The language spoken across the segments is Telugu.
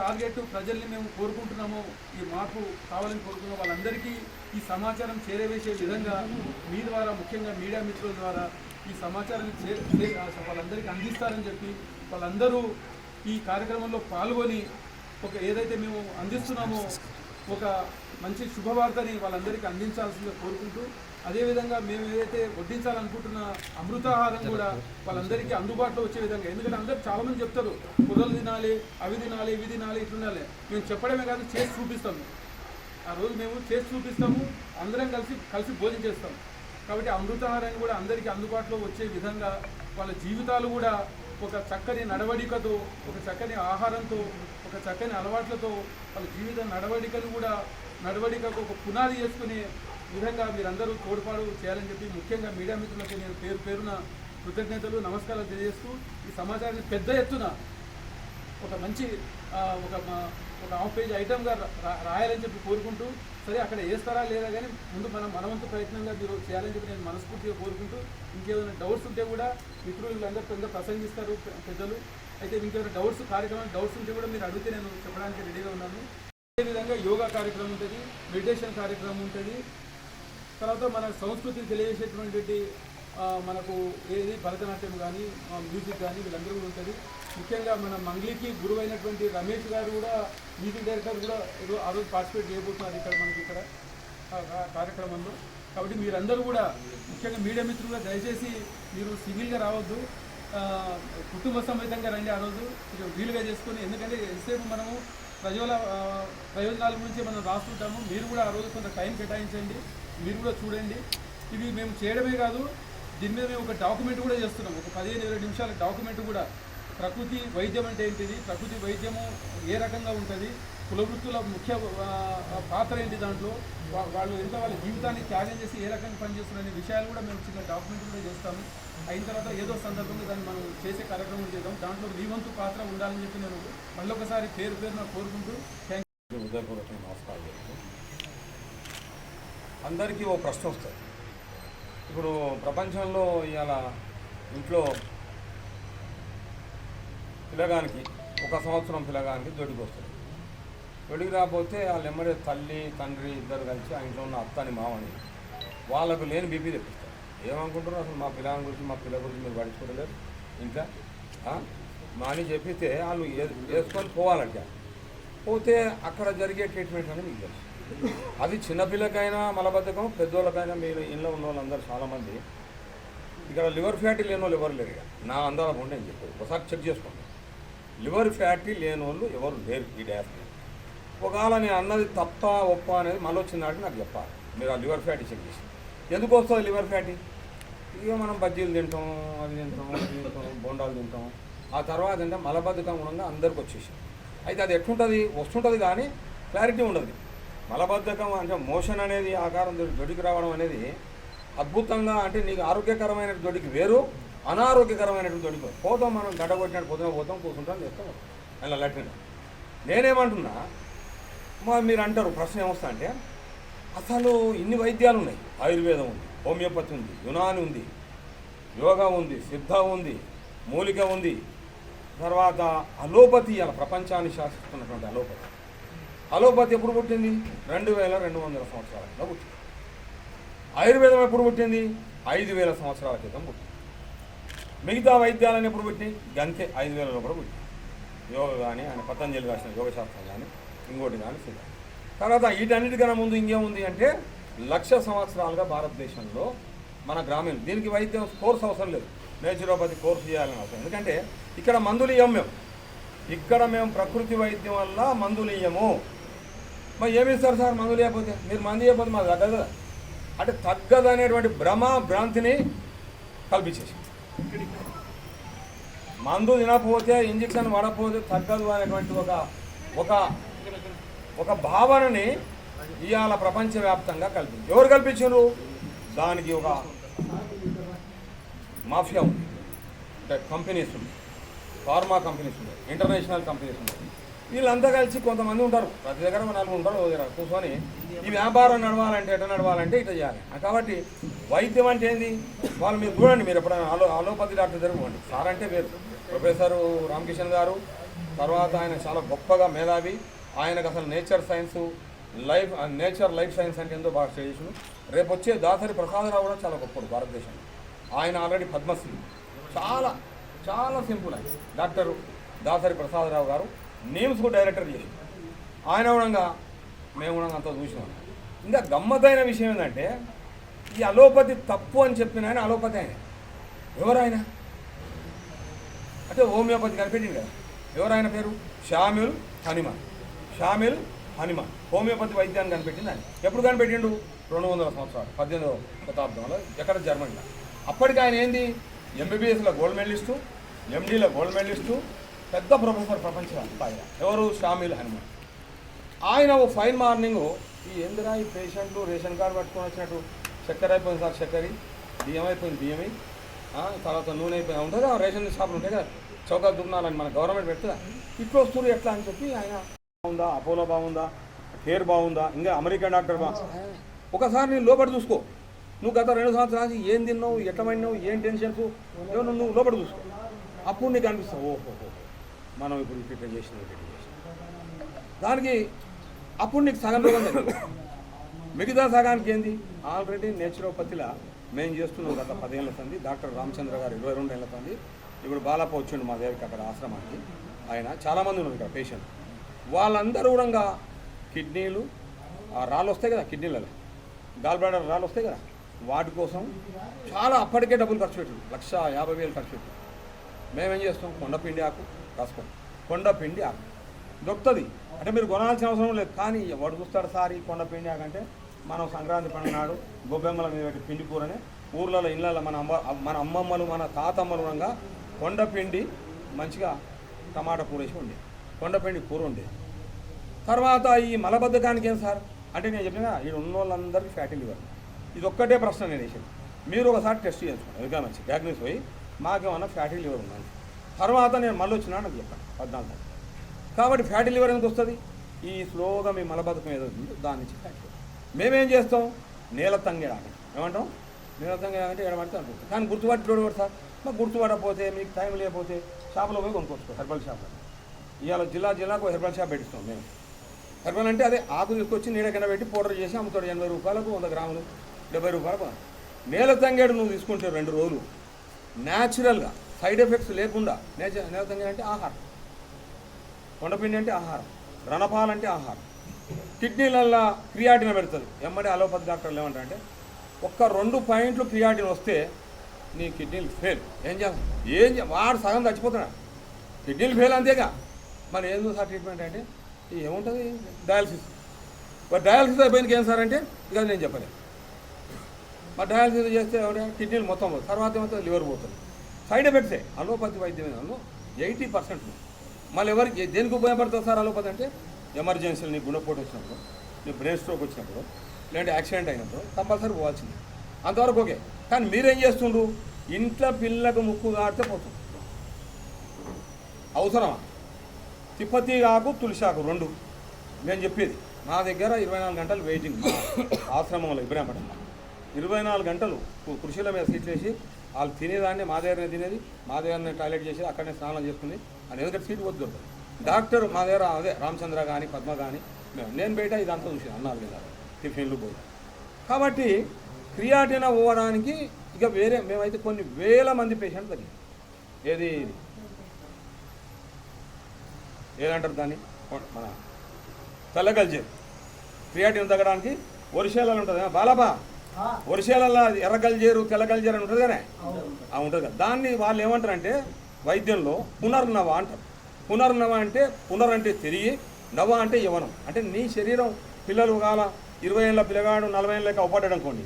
టార్గెట్ ప్రజల్ని మేము కోరుకుంటున్నామో, ఈ మార్పు కావాలని కోరుకున్నామో వాళ్ళందరికీ ఈ సమాచారం చేరవేసే విధంగా మీ ద్వారా, ముఖ్యంగా మీడియా మిత్రుల ద్వారా ఈ సమాచారాన్ని వాళ్ళందరికీ అందిస్తారని చెప్పి వాళ్ళందరూ ఈ కార్యక్రమంలో పాల్గొని ఏదైతే మేము అందిస్తున్నామో ఒక మంచి శుభవార్తని వాళ్ళందరికీ అందించాల్సిందిగా కోరుకుంటూ, అదేవిధంగా మేము ఏదైతే వడ్డించాలనుకుంటున్న అమృతాహారం కూడా వాళ్ళందరికీ అందుబాటులో వచ్చే విధంగా, ఎందుకంటే అందరూ చాలామంది చెప్తారు కుర్రలు తినాలి, అవి తినాలి, ఇవి తినాలి, ఇట్లుండాలి. మేము చెప్పడమే కాదు, చేసి చూపిస్తాము. ఆ రోజు మేము చేసి చూపిస్తాము, అందరం కలిసి భోజనం చేస్తాము. కాబట్టి అమృతాహారాన్ని కూడా అందరికీ అందుబాటులో వచ్చే విధంగా వాళ్ళ జీవితాలు కూడా ఒక చక్కని నడవడికతో, ఒక చక్కని ఆహారంతో, ఒక చక్కని అలవాట్లతో వాళ్ళ జీవిత నడవడికకు ఒక పునాది చేసుకునే విధంగా మీరందరూ తోడ్పాటు చేయాలని చెప్పి ముఖ్యంగా మీడియా మిత్రులకు నేను పేరున కృతజ్ఞతలు, నమస్కారాలు తెలియజేస్తూ ఈ సమాచారాన్ని పెద్ద ఎత్తున ఒక మంచి ఒక హాఫ్ పేజ్ ఐటమ్గా రాయాలని చెప్పి కోరుకుంటూ, సరే అక్కడ వేస్తారా లేదా కానీ ముందు మనవంతు ప్రయత్నంగా మీరు చేయాలని చెప్పి నేను మనస్ఫూర్తిగా కోరుకుంటూ, ఇంకేమైనా డౌట్స్ ఉంటే కూడా మిత్రులందరూ కొంత ప్రసంగిస్తారు పెద్దలు, అయితే ఇంకేమైనా డౌట్స్ ఉంటే కూడా మీరు అడిగితే నేను చెప్పడానికి రెడీగా ఉన్నాను. అదేవిధంగా యోగా కార్యక్రమం ఉంటుంది, మెడిటేషన్ కార్యక్రమం ఉంటుంది, తర్వాత మన సంస్కృతిని తెలియజేసేటువంటి మనకు ఏది భరతనాట్యం కానీ, మ్యూజిక్ కానీ వీళ్ళందరూ కూడా ఉంటుంది. ముఖ్యంగా మన మంగ్లీకి గురువు అయినటువంటి రమేష్ గారు కూడా, మ్యూజిక్ డైరెక్టర్ కూడా ఆ రోజు పార్టిసిపేట్ చేయబోతున్నారు ఇక్కడ కార్యక్రమంలో. కాబట్టి మీరందరూ కూడా ముఖ్యంగా మీడియా మిత్రులుగా దయచేసి మీరు సింగిల్గా రావద్దు, కుటుంబ సమేతంగా రండి. ఆ రోజు కొంచెం వీలుగా చేసుకొని, ఎందుకంటే ఎంతసేపు మనము ప్రయోజనాల గురించి మనం రాస్తుంటాము. మీరు కూడా ఆ రోజు కొంత టైం కేటాయించండి, మీరు కూడా చూడండి. ఇవి మేము చేయడమే కాదు, దీని మీద మేము ఒక డాక్యుమెంట్ కూడా చేస్తున్నాం, ఒక 15-20 నిమిషాల డాక్యుమెంట్ కూడా. ప్రకృతి వైద్యం అంటే ఏంటిది, ప్రకృతి వైద్యము ఏ రకంగా ఉంటుంది, కులవృత్తుల ముఖ్య పాత్ర ఏంటి, దాంట్లో వాళ్ళు ఎంత వాళ్ళ జీవితాన్ని త్యాగం చేసి ఏ రకంగా పనిచేస్తున్నారనే విషయాలు కూడా మేము చిన్న డాక్యుమెంట్ కూడా చేస్తాము. అయిన తర్వాత ఏదో సందర్భంగా దాన్ని మనం చేసే కార్యక్రమం చేద్దాం. దాంట్లో మీ వంతు పాత్ర ఉండాలని చెప్పి నేను మళ్ళొకసారి పేరున కోరుకుంటూ హృదయపూర్వకంగా నమస్కారం చేస్తూ, అందరికీ ఓ ప్రశ్న వస్తుంది. ఇప్పుడు ప్రపంచంలో ఇవాళ ఇంట్లో పిల్లగానికి 1 సంవత్సరం పిల్లగానికి దొడ్డికి వస్తుంది. దొడ్డికి రాకపోతే వాళ్ళు ఎమ్మడే తల్లి తండ్రి ఇద్దరు కలిసి ఆ ఇంట్లో ఉన్న అత్తని మామని వాళ్ళకు లేని బీపీ తెప్పిస్తారు. ఏమనుకుంటారు అసలు మా పిల్లల గురించి మీరు పట్టించుకోలేదు ఇంకా మా అని చెప్పితే వాళ్ళు వేసుకొని పోవాలంటే పోతే అక్కడ జరిగే ట్రీట్మెంట్ అనేది మీకు తెలుసు. అది చిన్నపిల్లకైనా మలబద్ధకం, పెద్దోళ్ళకైనా. మీరు ఇంట్లో ఉన్న వాళ్ళందరూ చాలామంది ఇక్కడ లివర్ ఫ్యాటీ లేని వాళ్ళు ఎవరు లేరు. నా అందాలకు ఉంటే అని చెప్పి ఒకసారి చెక్ చేసుకోండి. లివర్ ఫ్యాటీ లేని వాళ్ళు ఎవరు లేరు ఈ డ్యాస్. ఒకవేళ నేను అన్నది తప్ప ఒప్ప అనేది మళ్ళీ వచ్చినాడు నాకు చెప్పాలి. మీరు ఆ లివర్ ఫ్యాటీ చెక్ చేసి ఎందుకు వస్తుంది లివర్ ఫ్యాటీ? ఇక మనం బజ్జీలు తింటాం, అది తింటాం, బొండాలు తింటాం. ఆ తర్వాత అంటే మలబద్ధకం గుణంగా అందరికి వచ్చేసి, అయితే అది ఎట్లుంటుంది వస్తుంటుంది కానీ క్లారిటీ ఉండదు. మలబద్ధకం అంటే మోషన్ అనేది ఆకారం దొడికి రావడం అనేది అద్భుతంగా, అంటే నీకు ఆరోగ్యకరమైన దొడికి వేరు, అనారోగ్యకరమైనటువంటి దొడికి పోతాం. మనం గడ్డ కొట్టినట్టు పోతాం, కూర్చుంటాం, చేస్తాం అలా లెట్రిన్. నేనేమంటున్నా, మీరు అంటారు ప్రశ్న ఏమొస్తా అంటే, అసలు ఇన్ని వైద్యాలు ఉన్నాయి. ఆయుర్వేదం ఉంది, హోమియోపతి ఉంది, యునాని ఉంది, యోగా ఉంది, సిద్ధ ఉంది, మూలిక ఉంది, తర్వాత అలోపతి, అలా ప్రపంచాన్ని శాసిస్తున్నటువంటి అలోపతి ఎప్పుడు పుట్టింది? 2200 సంవత్సరాల పుట్టింది. ఆయుర్వేదం ఎప్పుడు పుట్టింది? 5000 సంవత్సరాల క్రితం పుట్టింది. మిగతా వైద్యాలను ఎప్పుడు పుట్టినాయి? గంతే 5000లో కూడా పుట్టింది. యోగ కానీ, ఆయన పతంజలి రాసిన యోగశాస్త్రం కానీ, ఇంకోటి కానీ సిద్ధ. తర్వాత వీటన్నిటికన్నా ముందు ఇంకేముంది అంటే 1,00,000 సంవత్సరాలుగా భారతదేశంలో మన గ్రామీణ దీనికి వైద్యం కోర్స్ అవసరం లేదు, నేచురోపతి కోర్సు చేయాలని అవసరం. ఎందుకంటే ఇక్కడ మందులు ఇవ్వం. ఇక్కడ మేము ప్రకృతి వైద్యం వల్ల మందులు ఇవ్వము. మరి ఏమిస్తారు సార్ మందులు ఇవ్వకపోతే? మీరు మందు ఇవ్వకపోతే మాకు తగ్గదు అంటే తగ్గదనేటువంటి భ్రాంతిని కల్పించేసి, మందు తినకపోతే, ఇంజక్షన్ పడకపోతే తగ్గదు అనేటువంటి ఒక భావనని ఇవాళ ప్రపంచవ్యాప్తంగా కల్పించారు. ఎవరు కల్పించారు? దానికి ఒక మాఫియా ఉంది, అంటే కంపెనీస్ ఉన్నాయి, ఫార్మా కంపెనీస్ ఉన్నాయి, ఇంటర్నేషనల్ కంపెనీస్ ఉన్నాయి. వీళ్ళంతా కలిసి కొంతమంది ఉంటారు, ప్రతి దగ్గర 4 ఉంటారు, ఓ దగ్గర కూర్చొని ఈ వ్యాపారం నడవాలంటే ఎట్లా నడవాలంటే ఇట్లా చేయాలి. కాబట్టి వైద్యం అంటే ఏంది? వాళ్ళు మీరు చూడండి, మీరు ఎప్పుడైనా అలోపతి డాక్టర్ దగ్గర పోండి. సార్ అంటే వేరు, ప్రొఫెసర్ రామకిషన్ గారు, తర్వాత ఆయన చాలా గొప్పగా మేధావి. ఆయనకు అసలు నేచర్ సైన్స్ లైఫ్ సైన్స్ అంటే ఏందో బాగా చేసిన. రేపు వచ్చే దాసరి ప్రసాదరావు కూడా చాలా గొప్పడు భారతదేశంలో. ఆయన ఆల్రెడీ పద్మశ్రీ. చాలా చాలా సింపుల్. ఆయన డాక్టర్ దాసరి ప్రసాదరావు గారు నీమ్స్కు డైరెక్టర్ చేసి ఆయన కూడా మేము కూడా అంతా చూసినాం. ఇంకా గమ్మతైన విషయం ఏంటంటే ఈ అలోపతి తప్పు అని చెప్పిన ఆయన అలోపతి ఆయన ఎవరైనా అంటే హోమియోపతి కనిపెట్టింది కదా. ఎవరైనా పేరు షామిల్ హనుమాన్ హోమియోపతి వైద్యాన్ని కనిపెట్టింది ఆయన. ఎప్పుడు కనిపెట్టిండు? 200 సంవత్సరాలు 18వ శతాబ్దంలో ఎక్కడ జర్మనీలో. అప్పటికి ఆయన ఏంది ఎంబీబీఎస్లో గోల్డ్ మెడలిస్టు, ఎండీలో గోల్డ్ మెడలిస్టు, పెద్ద ప్రొఫెసర్ ప్రపంచ స్థాయిలో. ఎవరు? షామిల్ హనుమాన్. ఆయన ఓ ఫైన్ మార్నింగ్ ఈ ఎందురా ఈ పేషెంట్లు రేషన్ కార్డు పట్టుకొని వచ్చినట్టు చక్కెర అయిపోయింది సార్, చక్కెర బియ్యం అయిపోయింది, బియ్యమే తర్వాత నూనె అయిపోయింది ఉంటుంది కదా, రేషన్ షాపులు ఉంటాయి కదా, చౌకా దున్నాలని మన గవర్నమెంట్ పెడుతుందా, ఇట్లా వస్తున్నారు ఎట్లా అని చెప్పి ఆయన బాగుందా, అపోలో బాగుందా, కేర్ బాగుందా, ఇంకా అమెరికన్ డాక్టర్ ఒకసారి నేను లోపల చూసుకో. నువ్వు గత 2 సంవత్సరాలు ఏం తిన్నావు, ఎట్లా పడినావు, ఏం టెన్షన్స్ ఏమన్నా నువ్వు లోపల చూసుకో. అప్పుడు నీకు అనిపిస్తావు ఓహో మనం ఇప్పుడు ఇట్లా చేసినాం దానికి. అప్పుడు నీకు సగం రోగం తెలియదు. మిగతా సగానికి ఏంది ఆల్రెడీ నేచురోపతిలా మేము చేస్తున్నాం గత 10 ఏళ్ళ సంది. డాక్టర్ రామచంద్ర గారు 22 ఏళ్ళ సంది. ఇప్పుడు బాలప్ప వచ్చిండు మా దగ్గరికి అక్కడ ఆశ్రమానికి. ఆయన చాలామంది ఉన్నారు ఇక్కడ పేషెంట్. వాళ్ళందరూ కూడా కిడ్నీలు రాళ్ళు వస్తాయి కదా, కిడ్నీలలో గాల్ బ్లాడర్ రాళ్ళు వస్తాయి కదా, వాటి కోసం చాలా అప్పటికే డబ్బులు ఖర్చు పెట్టారు. 1,50,000 ఖర్చు పెట్టారు. మేమేం చేస్తాం? కొండపిండి ఆకు రాసుకోండి. కొండపిండి ఆకు దొరుకుతుంది అంటే మీరు కొనాల్సిన అవసరం లేదు. కానీ వాడు చూస్తాడు సార్ ఈ కొండపిండి ఆకు అంటే మనం సంక్రాంతి పండుగ నాడు గొబ్బెమ్మల మీద పెట్టి పిండి కూరనే ఊర్లలో ఇళ్ళలో మన అమ్మమ్మలు మన తాతమ్మలు కూడా కొండపిండి మంచిగా టమాటా కూర వేసి ఉండేది, కొండపిండి కూర ఉండేది. తర్వాత ఈ మలబద్ధకానికి ఏం సార్ అంటే నేను చెప్పిన ఈ ఉన్న వాళ్ళందరికీ ఫ్యాటీ లివర్. ఇది ఒక్కటే ప్రశ్న నేను వేసాను. మీరు ఒకసారి టెస్ట్ చేసుకోండి ఇంకా మంచి డయాగ్నోస్ పోయి మాకేమన్నా ఫ్యాటీ లివర్ ఉందండి. తర్వాత నేను మళ్ళీ వచ్చినా నాకు చెప్పండి 14. కాబట్టి ఫ్యాటీ లివర్ ఎందుకు వస్తుంది? ఈ స్లోగా మీ మలబద్ధకం ఏదో దాని నుంచి ఫ్యాటీ లివర్. మేమేం చేస్తాం? నేల తంగేడాక ఏమంటాం? నేల తంగేడాకంటే ఎడబడితే అనుకుంటాం. కానీ గుర్తుపట్టి సార్ మాకు గుర్తుపడకపోతే మీకు టైం లేకపోతే షాపులో పోయి కొనుక్కోవచ్చు. హెర్బల్ షాప్ ఇవాళ జిల్లాకు హెర్బల్ షాప్ పెట్టిస్తాం మేము. హెర్బల్ అంటే అదే ఆకు తీసుకొచ్చి నీడ కింద పెట్టి పౌడర్ చేసి అమ్ముతాడు. 80 రూపాయలకు 100 గ్రాములు 70 రూపాయలకు. నేల తంగేడు నువ్వు తీసుకుంటే 2 రోజులు న్యాచురల్గా సైడ్ ఎఫెక్ట్స్ లేకుండా. నేల తంగేడు అంటే ఆహారం, కొండపిండి అంటే ఆహారం, రణపాలు అంటే ఆహారం. కిడ్నీలల్లో క్రియాటిన్ పెడుతుంది. ఎమ్మడే అలోపతి డాక్టర్లు ఏమంటారంటే ఒక్క 2 పాయింట్లు క్రియాటిన్ వస్తే నీ కిడ్నీలు ఫెయిల్. ఏం చేయాలి? వాడు సగం చచ్చిపోతున్నాడు. కిడ్నీలు ఫెయిల్ అంతేగా. మరి ఏం సార్ ట్రీట్మెంట్ అంటే ఏముంటుంది? డయాలసిస్. మరి డయాలసిస్ అయిపోయింది ఏం సార్ అంటే ఇక నేను చెప్పలేదు. మరి డయాలసిస్ చేస్తే కిడ్నీలు మొత్తం పోతుంది. తర్వాత ఏమవుతుంది? లివర్ పోతుంది. సైడ్ ఎఫెక్ట్సే అలోపతి వైద్యం 80%. మళ్ళీ ఎవరికి దేనికి ఉపయోగపడుతుంది సార్ అలోపతి అంటే? ఎమర్జెన్సీలు నీ గుండెపోటు వచ్చినప్పుడు, నీ బ్రెయిన్ స్ట్రోక్ వచ్చినప్పుడు, లేదంటే యాక్సిడెంట్ అయినప్పుడు కంపల్సరీ పోవాల్సింది. అంతవరకు ఓకే. కానీ మీరేం చేస్తుండ్రు? ఇంట్లో పిల్లకు ముక్కు కాడితే పోతుంది. అవసరమా? తిప్పతీగాకు తులసాకు 2 నేను చెప్పేది. మా దగ్గర 24 గంటలు వెయిటింగ్. ఆశ్రమంలో ఇబ్రాహీంపట్నం 24 గంటలు కృషిల మీద సీట్లు వేసి వాళ్ళు తినేదాన్ని మా దగ్గరనే తినేది, మా దగ్గరనే టాయిలెట్ చేసి అక్కడనే స్నానం చేసుకుని అని ఎందుకంటే సీటు వద్దు దొరుకుతుంది. డాక్టర్ మా దగ్గర అదే రామచంద్ర కానీ పద్మ కానీ నేను బయట ఇదంతా చూసాను అన్నారు కదా టిఫిన్లు పోయి. కాబట్టి క్రియాటిన్ పోవడానికి ఇక వేరే మేమైతే కొన్ని వేల మంది పేషెంట్లు తగ్గింది. ఏదంటారు దాన్ని? మన తెల్లగల్జేరు క్రియాటిన్ తగ్గడానికి వరిసేలలో ఉంటుంది బాలాబా. వరిసేలలో ఎర్రగల్జేరు తెల్లగల్జేరు అని ఉంటుంది కానీ ఉంటుంది కదా. దాన్ని వాళ్ళు ఏమంటారంటే వైద్యంలో పునర్నవ అంటారు. పునర్నవ అంటే పునర్ అంటే తిరిగి, నవ అంటే యవనం. అంటే నీ శరీరం పిల్లలు కాల 20 ఏళ్ళ పిల్లగాడు 40 ఏళ్ళకి అవపడ్డాడు అనుకోండి.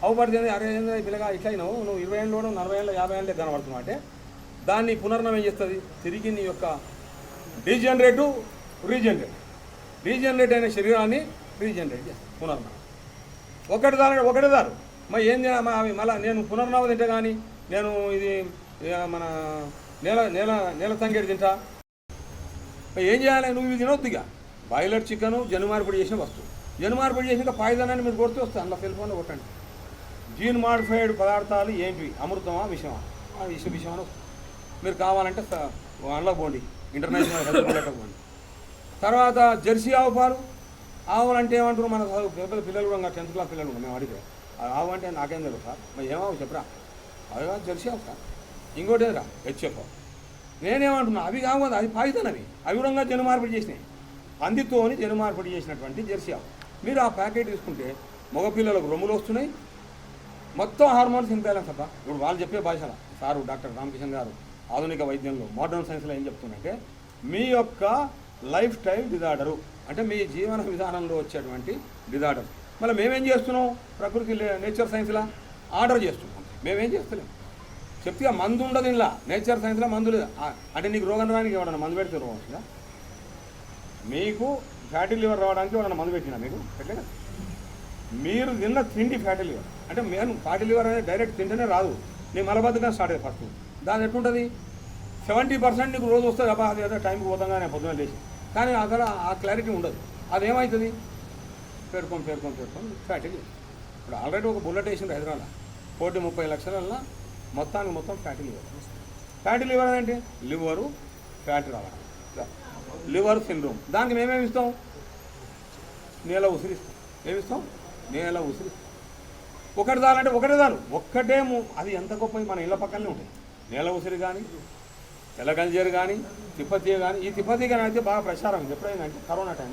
అవపడితే అరే పిల్లగా ఇట్లా అయినావు నువ్వు 20 ఏళ్ళలోనూ 40 ఏళ్ళ 50 ఏళ్ళకి కనబడుతున్నావు అంటే దాన్ని పునర్నవం ఏం చేస్తుంది? తిరిగి నీ యొక్క రీజనరేట్ అయిన శరీరాన్ని రీజనరేట్ చేస్తుంది పునర్నవం. ఒకటే దారు మరి ఏం మళ్ళీ నేను పునర్నవం తింటా కానీ నేను ఇది మన నేల తంగేడు తింటా ఏం చేయాలి? నువ్వు ఇవి తినొద్దు. ఇక బాయిలర్ చికెను జనుమార్పిడి చేసిన వస్తువు. జనుమార్పిడి చేసిన పాయిజనాన్ని మీరు కొడితే వస్తుంది. అందులో సెల్ఫోన్లో కొట్టండి. జీన్ మాడిఫైడ్ పదార్థాలు ఏంటివి? అమృతమా విషమా? విషమని వస్తుంది. మీరు కావాలంటే అందులో పోండి ఇంటర్నేషనల్ హెల్త్ లేకపోయింది. తర్వాత జెర్సీ ఆవు పాలు. ఆవులు అంటే ఏమంటారు మన పిల్లలు కూడా 10th క్లాస్ పిల్లలు కూడా మేము అడిగే ఆవు అంటే నాకేం తెలియదు సార్, మరి ఏమావు చెప్పరా, అవి కాదు జెర్సీ ఆవు సార్. ఇంకోటి రా హెచ్ఎఫ్. నేనేమంటున్నా అవి కాదు, అది పాయిజన్. అవి కూడా జనుమార్పిడి చేసినాయి, పందితోని జనుమార్పిడి చేసినటువంటి జెర్సీ ఆవు. మీరు ఆ ప్యాకెట్ తీసుకుంటే మగపిల్లలకు రొమ్ములు వస్తున్నాయి, మొత్తం హార్మోన్స్ ఇంబ్యాలెన్స్ అబ్బా. ఇప్పుడు వాళ్ళు చెప్పే భాషలో సారు డాక్టర్ రామకిషన్ గారు ఆధునిక వైద్యంలో మోడర్న్ సైన్స్లో ఏం చెప్తుందంటే మీ యొక్క లైఫ్ స్టైల్ డిజార్డరు, అంటే మీ జీవన విధానంలో వచ్చేటువంటి డిజార్డర్. మళ్ళీ మేమేం చేస్తున్నాం, ప్రకృతి నేచర్ సైన్స్లా ఆర్డర్ చేస్తున్నాం, మేమేం చేస్తలేం. చెప్తే మందు ఉండదు ఇలా, నేచర్ సైన్స్లో మందు లేదు. అంటే నీకు రోగం రావడానికి ఎవడన్నా మందు పెడితే రోగం వస్తుందా? మీకు ఫ్యాటీ లివర్ రావడానికి ఎవడన్నా మందు పెట్టినా మీకు పెట్టలేదు. మీరు తిన్న తిండి ఫ్యాటీ లివర్, అంటే మేము ఫ్యాటీ లివర్ అనేది డైరెక్ట్ తింటేనే రాదు, నీ మలబద్ధకం స్టార్ట్ అయ్యి ఫస్ట్. దాని ఎట్లుంటుంది, 70% నీకు రోజు వస్తుంది అబ్బా, అది ఏదో టైంకి పోతాగానే పొద్దున లేచి. కానీ అసలు ఆ క్లారిటీ ఉండదు. అదేమవుతుంది, పేర్కొని ఫ్యాటీ లివర్. ఇప్పుడు ఆల్రెడీ ఒక బుల్లెట్ వేసింది హైదరాబాద్, 30 లక్షల మొత్తం ఫ్యాటీ లివర్. ఫ్యాటీ లివర్ అంటే లివరు ఫ్యాట్ రావడం, లివర్ సిండ్రోమ్. దానికి మేమేమి ఇస్తాం, నేల ఉసిరిస్తాం. ఏమిస్తాం, నేల ఉసిరిస్తాం. ఒకటి చాలంటే ఒకటే చాలు, ఒక్కటే అది ఎంత గొప్ప. మన ఇళ్ళ పక్కనే ఉంటాయి నేల ఉసిరి కానీ, ఎలగంజేరు కానీ, తిప్పతీయ కానీ. ఈ తిప్పతీయ కానీ అయితే బాగా ప్రచారం ఎప్పుడైందంటే కరోనా టైం.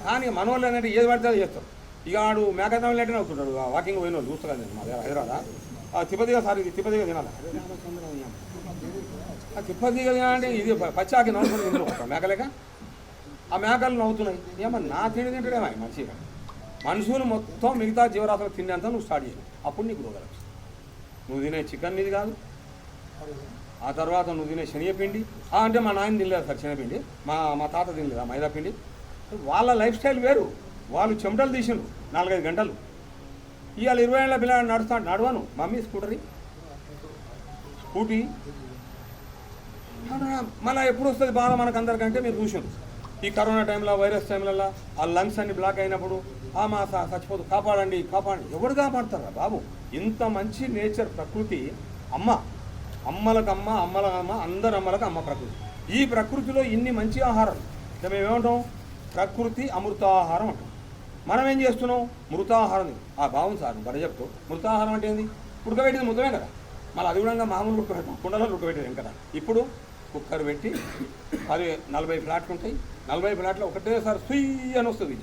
కానీ మన వాళ్ళు ఏంటంటే ఏది పడితే అది చేస్తారు. ఇక ఆడు మేకతం లేటనే అవుతుంటాడు, వాకింగ్ పోయిన వాళ్ళు చూస్తారు కదా మా దగ్గర హైదరాబాద్. ఆ తిప్పతీగ సార్, ఇది తిప్పతీగ తినాలి. ఆ తిప్పతీగ తినాలంటే ఇది పచ్చాకి నవ్వుకుని తింటున్నాం మేకలేక. ఆ మేకలు నవ్వుతున్నాయి, ఏమన్నా నా తిండి తింటాడేమో మంచిగా. మనుషులు మొత్తం మిగతా జీవరాశులు తిండంతా నువ్వు స్టార్ట్ చేయాలి, అప్పుడు నీకు రోగాలు వస్తాయి. నువ్వు తినే చికెన్ ఇది కాదు, ఆ తర్వాత నువ్వు తినే శనగపిండి. అంటే మా నాయన తినలేదు సార్ శనగపిండి, మా తాత తినలేదు ఆ మైదా పిండి. వాళ్ళ లైఫ్ స్టైల్ వేరు, వాళ్ళు చెమటలు తీసిండ్రు 4-5 గంటలు. ఇవాళ 20 ఏళ్ళ పిల్లలు నడుస్తాడు, నడవను మమ్మీ స్కూటీ. మళ్ళీ ఎప్పుడు వస్తుంది బాధ మనకందరికంటే మీరు చూసిండ్రు ఈ కరోనా టైంలో, వైరస్ టైంలలో ఆ లంగ్స్ అన్ని బ్లాక్ అయినప్పుడు మా చచ్చిపోదు, కాపాడండి. ఎవరు కాపాడుతారా బాబు? ఇంత మంచి నేచర్ ప్రకృతి, అమ్మలకు అమ్మ అందరి అమ్మలకు అమ్మ ప్రకృతి. ఈ ప్రకృతిలో ఇన్ని మంచి ఆహారాలు మేమేమంటాం, ప్రకృతి అమృతాహారం అంటాం. మనం ఏం చేస్తున్నాం, మృతాహారం. బాగుంది సార్ బడ చెప్తూ. మృతాహారం అంటే ఏంది, ఉడకబెట్టింది ముద్దమే కదా. మళ్ళీ అది కూడా మామూలు ఉడకబెట్టాం, కుండలో ఉడకబెట్టేది కదా. ఇప్పుడు కుక్కర్ పెట్టి అది 40 ఫ్లాట్లు ఉంటాయి, 40 ఫ్లాట్లో ఒకటేసారి సుయ్యి అని వస్తుంది.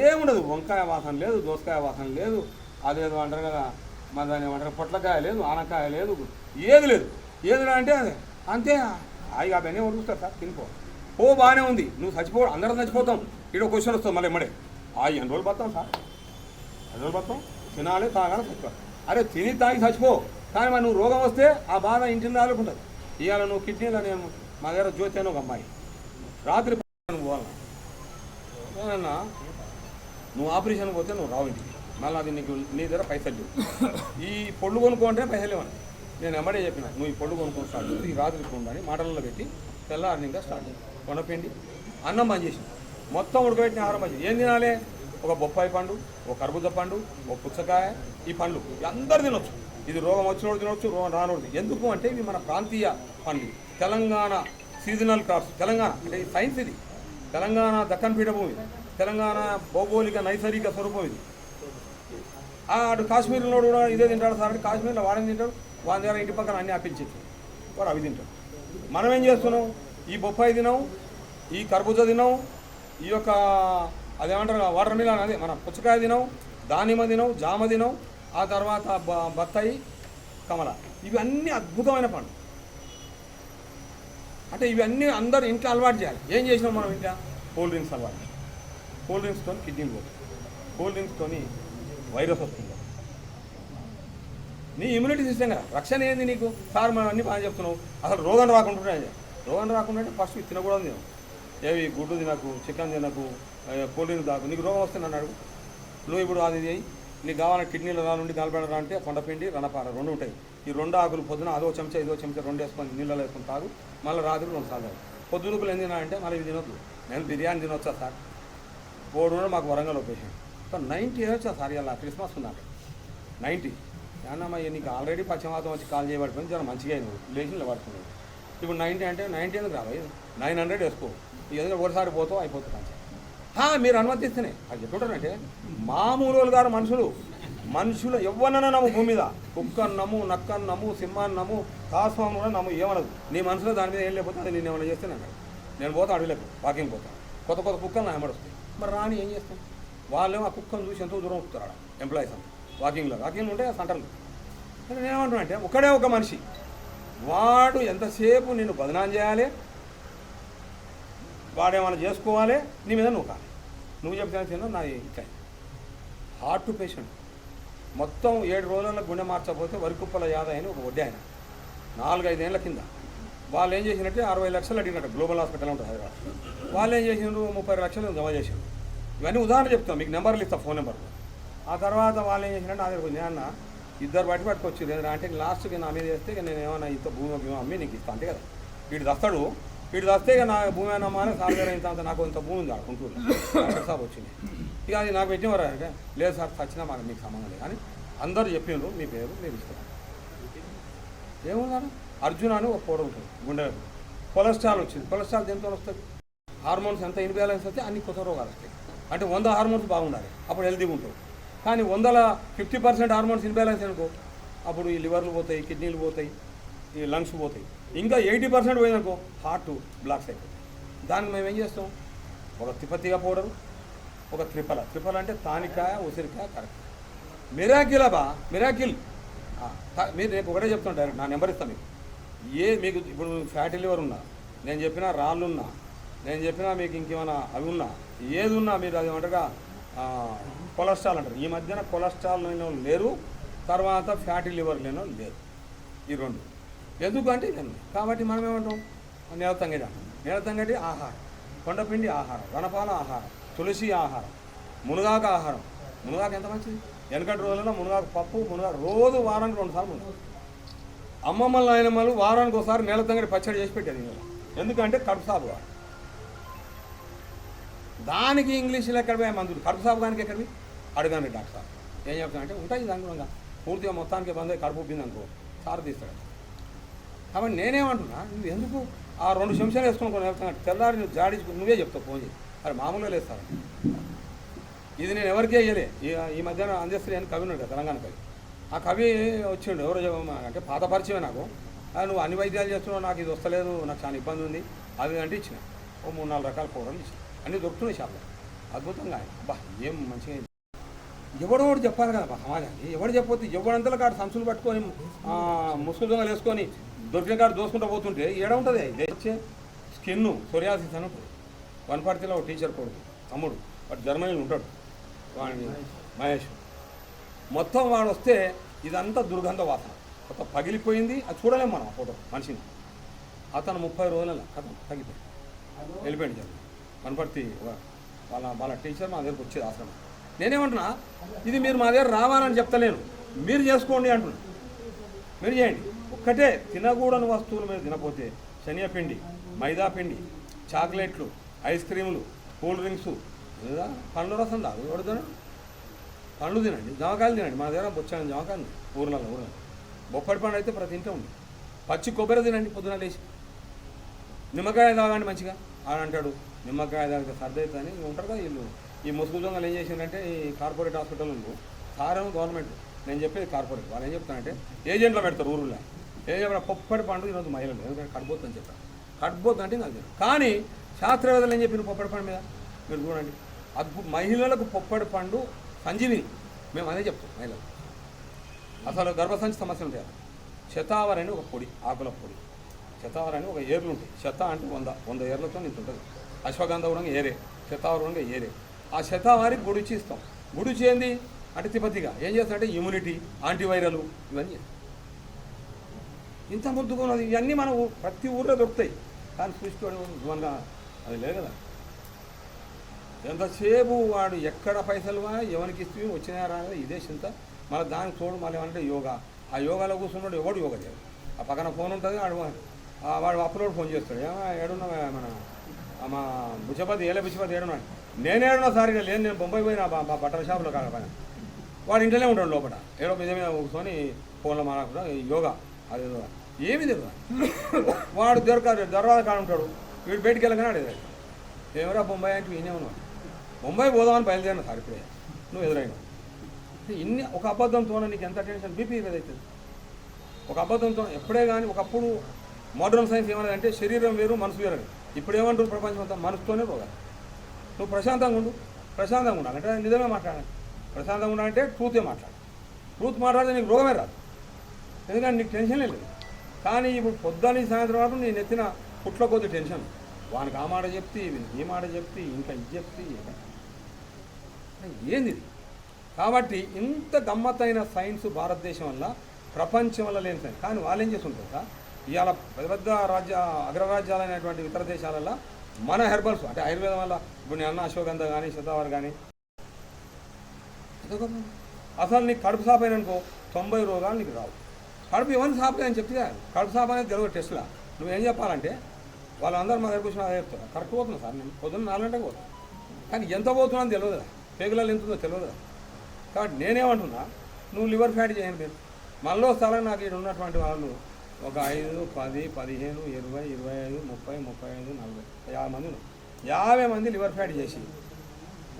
ఏముండదు, వంకాయ వాసన లేదు, దోసకాయ వాసన లేదు, అదేదో అంటారు కదా మన దాన్ని ఏమంటారు, పొట్లకాయ లేదు, ఆనకాయ లేదు, ఏది లేదు. అంటే అదే అంతే. అవి అవన్నీ ఉడుకుతారు సార్, తినిపో బాగానే ఉంది. నువ్వు చచ్చిపోవడం, అందరం చచ్చిపోతాం. ఇక్కడ క్వశ్చన్ వస్తుంది మళ్ళీ ఎమ్మడే, ఎన్ని రోజులు బతాం సార్, 2 రోజులు బతాం, తినాలి తాగాలి చచ్చిపో. అరే తిని తాగి చచ్చిపో, కానీ మరి నువ్వు రోగం వస్తే ఆ బాధ ఇంటిని రాలుకుంటుంది. ఇవాళ నువ్వు కిడ్నీలో, నేను మా దగ్గర జ్యోతి అని ఒక అమ్మాయి రాత్రి పోవాలన్నా, నువ్వు ఆపరేషన్ పోతే నువ్వు రావు ఇంటికి, మళ్ళీ అది నీకు నీ దగ్గర పైసలు లేవు. ఈ పొళ్ళు కొనుక్కుంటే పైసలు లేవని నేను ఎమ్మడే చెప్పిన, నువ్వు ఈ పొళ్ళు కొనుక్కొని స్టార్ట్ చేసి ఈ రాత్రి ఉండాలి మాటలలో పెట్టి తెల్లారి ఇంకా స్టార్ట్ చేసి కొనపిండి అన్నం బంద్ చేసి మొత్తం ఉడకబెట్టిన ఆహారం బంద్ చేసి. ఏం తినాలి, ఒక బొప్పాయి పండు, ఒక కర్బూజ పండు, ఒక పుచ్చకాయ, ఈ పండ్లు అందరు తినొచ్చు. ఇది రోగం వచ్చినోడు తినవచ్చు, రోగం రానోడు. ఎందుకు అంటే ఇవి మన ప్రాంతీయ పండ్లు, తెలంగాణ సీజనల్ క్రాప్స్. తెలంగాణ అంటే సైన్స్ ఇది, తెలంగాణ దక్కన్ పీఠభూమి, తెలంగాణ భౌగోళిక నైసర్గిక స్వరూపం ఇది. అటు కాశ్మీర్లో కూడా ఇదే తింటాడు సార్, అంటే కాశ్మీర్లో వాడని తింటాడు, వాడి దగ్గర ఇంటి పక్కన అన్నీ అప్పించేది వాడు అవి తింటాడు. మనం ఏం చేస్తున్నాం, ఈ బొప్పాయి తినాం, ఈ కర్బూజ తినాం, ఈ యొక్క అదేమంటారు వాటర్ మిలన్, అదే మన పుచ్చకాయ తినాం, దానిమ్మ తినాం, జామ తినాం, ఆ తర్వాత బత్తాయి, కమల. ఇవన్నీ అద్భుతమైన పండు. అంటే ఇవన్నీ అందరూ ఇంట్లో అలవాటు చేయాలి. ఏం చేసినాం మనం ఇంట్లో, కూల్ డ్రింక్స్ అలవాటు. కూల్ డ్రింక్స్తో కిడ్నీలు పోతుంది, కూల్ డ్రింక్స్తో వైరస్ వస్తుంది. నీ ఇమ్యూనిటీ సిస్టమ్ కదా, రక్షణ ఏంది నీకు సార్, మనం అన్నీ బాగా చెప్తున్నావు. అసలు రోగం రాకుండా అంటే ఫస్ట్ తినకూడదు. నేను ఏవి గుడ్డు తినకు, చికెన్ తినకు, కూల్ డ్రింక్ తాకు, నీకు రోగం వస్తే నన్ను అడుగు. నువ్వు ఇప్పుడు అది నీకు కావాలంటే కిడ్నీలో నుండి నలబెడరా అంటే కొండపిండి, రణపార 2 ఉంటాయి. ఈ 2 ఆకులు పొద్దున అదో చెంచా 2 వేసుకొని నీళ్ళలో వేసుకొని తాగు, మళ్ళీ రాత్రి 2 సార్లు. పొద్దునకులు ఏం తినాలంటే మళ్ళీ ఇవి తినొద్దు. నేను బిర్యానీ తినొచ్చా సార్, 4 మాకు వరంగల్ పేషెంట్ 90 ఇయర్స్ సార్, ఇలా క్రిస్మస్ ఉందంట 90. అన్నమ్మా నీకు ఆల్రెడీ పశ్చిమాతం వచ్చి కాల్ చేయబడిపోయింది, జర మంచిగా అయినావు, లేచి నిలబడుతున్నావు. ఇప్పుడు 90 అంటే 90 ఎందుకు రావాలి 900 వేసుకో ఇక ఎందుకంటే ఒకసారి పోతావు అయిపోతుంది అంతే మీరు అనుమతిస్తేనే అది చెప్పుకుంటారంటే మామూలు గారు మనుషులు ఎవరినైనా నమ్ము భూమి మీద కుక్కను నమ్ము నక్కను నమ్ము సింహాన్ని నమ్ము కాస్వామి కూడా నమ్ము ఏమనదు నీ మనసులో దాని మీద ఏం లేకపోతే అది నేను ఏమైనా చేస్తే నేను పోతాను అడవిలోకి వాకింగ్ పోతాను కొత్త కుక్కలు నా ఎమ్మడొస్తాయి మరి రాని ఏం చేస్తాం వాళ్ళేమో ఆ కుక్కను చూసి ఎంతో దూరం వస్తారు ఎంప్లాయీస్ అంతా వాకింగ్ ఉంటే సెంటర్లు నేనేమంటున్నా అంటే ఒకడే ఒక మనిషి వాడు ఎంతసేపు నిన్ను బదనాం చేయాలి వాడేమైనా చేసుకోవాలి నీ మీద నువ్వు కాదు నువ్వు చెప్తే నా ఇట్లా హార్ట్ పేషెంట్ మొత్తం 7 రోజుల్లో గుండె మార్చకపోతే వరికుప్పల యాదవ్ అని ఒక వడ్డీ ఆయన 4-5 ఏళ్ల కింద వాళ్ళు ఏం చేసినట్టే 60 లక్షలు అడిగినట్టు గ్లోబల్ హాస్పిటల్ ఉంటుంది హైదరాబాద్ వాళ్ళు ఏం చేసినారు 30 లక్షలు జమ చేసారు ఇవన్నీ ఉదాహరణ చెప్తాం మీకు నెంబర్లు ఇస్తాను ఫోన్ నెంబర్లు ఆ తర్వాత వాళ్ళు ఏం చేసినట్టు నా దగ్గర నేను ఇద్దరు పట్టుకొచ్చి అంటే లాస్ట్కి నా మీద చేస్తే ఇక నేను ఏమన్నా ఇంత భూమి అమ్మి నీకు ఇస్తాను అంతే కదా వీడు వస్తే ఇక నా భూమి అమ్మాలి సార్ గారు ఇంత నాకు ఇంత భూమి ఉంది గుంటూరులో సార్ వచ్చింది ఇక అది నాకు పెట్టినవారు అంటే లేదు సార్ చచ్చినా మాకు మీకు సంబంధం లేదు కానీ అందరూ చెప్పిండ్రు మీ పేరు మీరు ఇస్తారు ఏమున్నారు అర్జున అని ఒక పొడ ఉంటుంది గుండె కొలెస్ట్రాల్ వచ్చింది కొలెస్ట్రాల్ దేంతో వస్తుంది హార్మోన్స్ ఎంత ఇన్బ్యాలెన్స్ వస్తే అన్ని కొత్త రోగాలు వస్తాయి అంటే 100 హార్మోన్స్ బాగుండాలి అప్పుడు హెల్తీగా ఉంటావు కానీ 100లో 50% హార్మోన్స్ ఇన్బ్యాలెన్స్ అనుకో అప్పుడు ఈ లివర్లు పోతాయి కిడ్నీలు పోతాయి ఈ లంగ్స్ పోతాయి ఇంకా 80% పోయిందనుకో హార్ట్ బ్లాక్స్ అయిపోతాయి దానికి మేము ఏం చేస్తాం ఒక తిపతిగా పౌడరు ఒక త్రిఫల అంటే తానికాయ ఉసిరికాయ కరెక్ట్ మిరాకిల్ మీరు రేపు ఒకటే చెప్తాను డైరెక్ట్ నా నెంబర్ ఇస్తాను మీకు ఇప్పుడు ఫ్యాటీ లివర్ ఉన్నా నేను చెప్పిన రాళ్ళు ఉన్నా నేను చెప్పినా మీకు ఇంకేమైనా అవి ఉన్నా ఏది ఉన్నా మీరు అది అంటగా కొలెస్ట్రాల్ అంటారు ఈ మధ్యన కొలెస్ట్రాల్ లేని వాళ్ళు లేరు తర్వాత ఫ్యాటీ లివర్ లేని వాళ్ళు లేరు ఈ రెండు ఎందుకంటే ఇవన్నీ కాబట్టి మనం ఏమంటాం నేలతంగడి ఆహారం కొండపిండి ఆహారం వనపాల ఆహారం తులసి ఆహారం మునగాకు ఆహారం మునగాకు ఎంత మంచిది వెనకటి రోజుల్లో మునగాకు పప్పు మునగాకు రోజు వారానికి 2 సార్లు మునగాకు అమ్మమ్మల నాయనమ్మలు వారానికి ఒకసారి నేలతంగడి పచ్చడి చేసి పెట్టేది ఎందుకంటే కడుపు సాగు దానికి ఇంగ్లీష్లో ఎక్కడ పోయా మందులు కడుపు సాగు దానికి ఎక్కడివి అడగాను డాక్టర్ సార్ ఏం చెప్తానంటే ఉంటాయి దాని పూర్తిగా మొత్తానికి బంద్ కడుపు ఉబ్బింది అనుకో సార్ తీస్తాడు కాబట్టి నేనేమంటున్నా నువ్వు ఎందుకు ఆ 2 చెంచాలు వేసుకుని కొన్ని వెళ్తాను తెల్లారి నువ్వు జాడించుకుని నువ్వే చెప్తావు ఫోన్ చేసి అది మామూలుగా లేదు సార్ ఇది నేను ఎవరికీ వేయలే ఈ మధ్యాహ్నం అందేశ్రీ అని కవి ఉన్నాడు కదా తెలంగాణ కవి ఆ కవి వచ్చిండు ఎవరో అంటే పాత పరిచయమే నాకు నువ్వు అన్ని వైద్యాలు చేస్తున్నావు నాకు ఇది వస్తలేదు నాకు చాలా ఇబ్బంది ఉంది అవి అంటే ఇచ్చిన ఓ 3-4 రకాల పౌడర్లు ఇచ్చిన అన్నీ దొరుకుతున్నాయి షాప్లో అద్భుతంగా అబ్బా ఏం మంచిగా ఎవడో చెప్పాలి కదా సమాజానికి ఎవడు చెప్పొద్దు ఎవడంతలో కాడు సంచులు పట్టుకొని ముసుగు దొంగలు వేసుకొని దొరికిన కాడు దోసుకుంటూ పోతుంటే ఏడ ఉంటుంది వచ్చే స్కిన్ సొరియాసిస్ అని ఉంటుంది వనపర్తిలో ఒక టీచర్ కొడుకు తమ్ముడు వాడు జర్మనీలో ఉంటాడు వాడిని మహేష్ మొత్తం వాడు వస్తే ఇదంతా దుర్గంధ వాసన కొత్త పగిలిపోయింది అది చూడలేము మనం ఆ ఫోటో మనిషిని అతను 30 రోజుల కథ తగ్గిపోయింది వెళ్ళిపోయింది జర్మనీ వనపర్తి వాళ్ళ టీచర్ మా దగ్గరకు వచ్చేది ఆశ్రమం నేనేమంటున్నా ఇది మీరు మా దగ్గర రావాలని చెప్తలేను మీరు చేసుకోండి అంటున్నా మీరు చేయండి ఒక్కటే తినకూడని వస్తువులు మీరు తినపోతే శనగపిండి మైదా పిండి చాక్లెట్లు ఐస్ క్రీములు కూల్ డ్రింక్స్ లేదా పండ్ల రసం తాగు ఎవడుతాను పండ్లు తినండి జామకాయలు తినండి మా దగ్గర బొచ్చాను జామకాయలు ఊర్లలో బొప్పటి పండు అయితే ప్రతి ఇంట్లో ఉంది పచ్చి కొబ్బరి తినండి పొద్దున లేచి నిమ్మకాయ తాగండి మంచిగా అని అంటాడు నిమ్మకాయ తాగితే సర్ది అవుతుందని ఉంటారు కదా వీళ్ళు ఈ ముసుగు దొంగలు ఏం చేసిందంటే ఈ కార్పొరేట్ హాస్పిటల్లో సారేమో గవర్నమెంట్ నేను చెప్పేది కార్పొరేట్ వాళ్ళు ఏం చెప్తానంటే ఏజెంట్లో పెడతారు ఊరులో ఏం చెప్పినా పొప్పటి పండు ఈరోజు మహిళలు ఎందుకంటే కడిపోద్దు అని చెప్పాను కడిపోద్దు అంటే నాకు తెలియదు కానీ శాస్త్రవేత్తలు ఏం చెప్పిన పొప్పటి పండు మీద మీరు చూడండి మహిళలకు పొప్పటి పండు సంజీవిని మేము అదే చెప్తాం మహిళలు అసలు గర్భసంచి సమస్యలు ఉంటాయి శతావరి అని ఒక పొడి ఆకుల పొడి శతావరి అని ఒక ఏర్లు ఉంటాయి శత అంటే 100 ఏర్లతో ఇంత ఉంటుంది అశ్వగంధ కూడా ఏరే శతావరి కూడా ఏరే ఆ శతావారికి గుడిచి ఇస్తాం గుడిచి ఏంది అంటే తిపతిగా ఏం చేస్తారంటే ఇమ్యూనిటీ యాంటీవైరల్ ఇవన్నీ ఇంత ముద్దుగా ఉన్నది ఇవన్నీ మనం ప్రతి ఊర్లో దొరుకుతాయి కానీ చూసుకోవడం అది లేదు కదా ఎంతసేపు వాడు ఎక్కడ పైసలు ఎవరికి ఇస్తే వచ్చినా రాదా ఇదే చింత మళ్ళీ దానికి తోడు మళ్ళీ ఏమంటే యోగా ఆ యోగాలో కూర్చున్నాడు ఎవడు యోగా చేయడు ఆ పక్కన ఫోన్ ఉంటుంది వాడు అప్లోడ్ ఫోన్ చేస్తాడు ఏడున్నా మన మా బుచ్చపతి బుచ్చపతి ఏడున్నాడు నేను ఏడున్నా సార్ లేదు నేను బొంబాయి పోయినా మా బట్టల షాపులో కాకపోయినా వాడు ఇంట్లోనే ఉంటాడు లోపల ఏడో మీద కూర్చొని ఫోన్లో మాట్లాడుకుంటా యోగా అది ఏమి తెలియదు. వాడు దొరకాదు కాడ ఉంటాడు, వీడు బయటికి వెళ్ళగానే అడిగాడు ఏమరా బొంబాయి అంటే ఈయనే ఉన్నాడు. బొంబాయి పోదామని బయలుదేరిన సార్ ఇప్పుడే నువ్వు ఎదురైనా. ఇన్ని ఒక అబద్ధంతో నీకు ఎంత టెన్షన్ బీపీ ఏదైతుంది. ఒక అబద్ధంతో ఎప్పుడే కానీ ఒకప్పుడు మోడర్న్ సైన్స్ ఏమన్నదంటే శరీరం వేరు మనసు వేరు అని. ఇప్పుడు ఏమంటారు ప్రపంచం అంతా మనసుతోనే రోగాలు. నువ్వు ప్రశాంతంగా ఉండాలి అంటే నిజమే మాట్లాడాలి. ప్రశాంతంగా ఉండాలంటే ట్రూతే మాట్లాడాలి. ట్రూత్ మాట్లాడితే నీకు రోగమే రాదు, ఎందుకంటే నీకు టెన్షనే లేదు. కానీ ఇప్పుడు పొద్దున్న సాయంత్రం వరకు నేను ఎత్తిన పుట్ల కొద్ది టెన్షన్. వానికి ఆ మాట చెప్తే ఈ మాట చెప్తే ఇంకా ఇది చెప్తే ఏంది ఇది. కాబట్టి ఇంత గమ్మత్తైన సైన్స్ భారతదేశం వల్ల ప్రపంచం వల్ల లేని సైన్స్. కానీ వాళ్ళు ఏం చేస్తుంటారు ఇవాళ పెద్ద పెద్ద అగ్రరాజ్యాలైనటువంటి ఇతర దేశాలలో మన హెర్బల్స్ అంటే ఆయుర్వేదం వల్ల ఇప్పుడు నేను అన్న అశ్వగంధ కానీ శతావర్ కానీ అసలు నీకు కడుపు సాప్ అయిననుకో 90 రోగాలు నీకు రావు. కడుపు ఎవరిని సాప్ అని చెప్తే కడుపు సాప్ అనేది తెలియదు టెస్ట్లా. నువ్వేం చెప్పాలంటే వాళ్ళందరూ మా దగ్గర కూర్చొని అదే చెప్తారు. కరెక్ట్ పోతున్నా సార్ నేను పొద్దున్న 4 గంటలకు పోతాను, కానీ ఎంత పోతున్నా అని తెలియదు, పేగులలో ఎంత ఉందో తెలియదు. కాబట్టి నేనేమంటున్నా నువ్వు లివర్ ఫ్యాట్ చేయండి. మీరు మనలో స్థలం నాకు ఇక్కడ ఉన్నటువంటి వాళ్ళు ఒక 5, 10, 15, 20, 25, 30, 35, 40, 50 మంది ఉన్నారు. 50 మంది లివర్ ఫ్యాట్ చేసి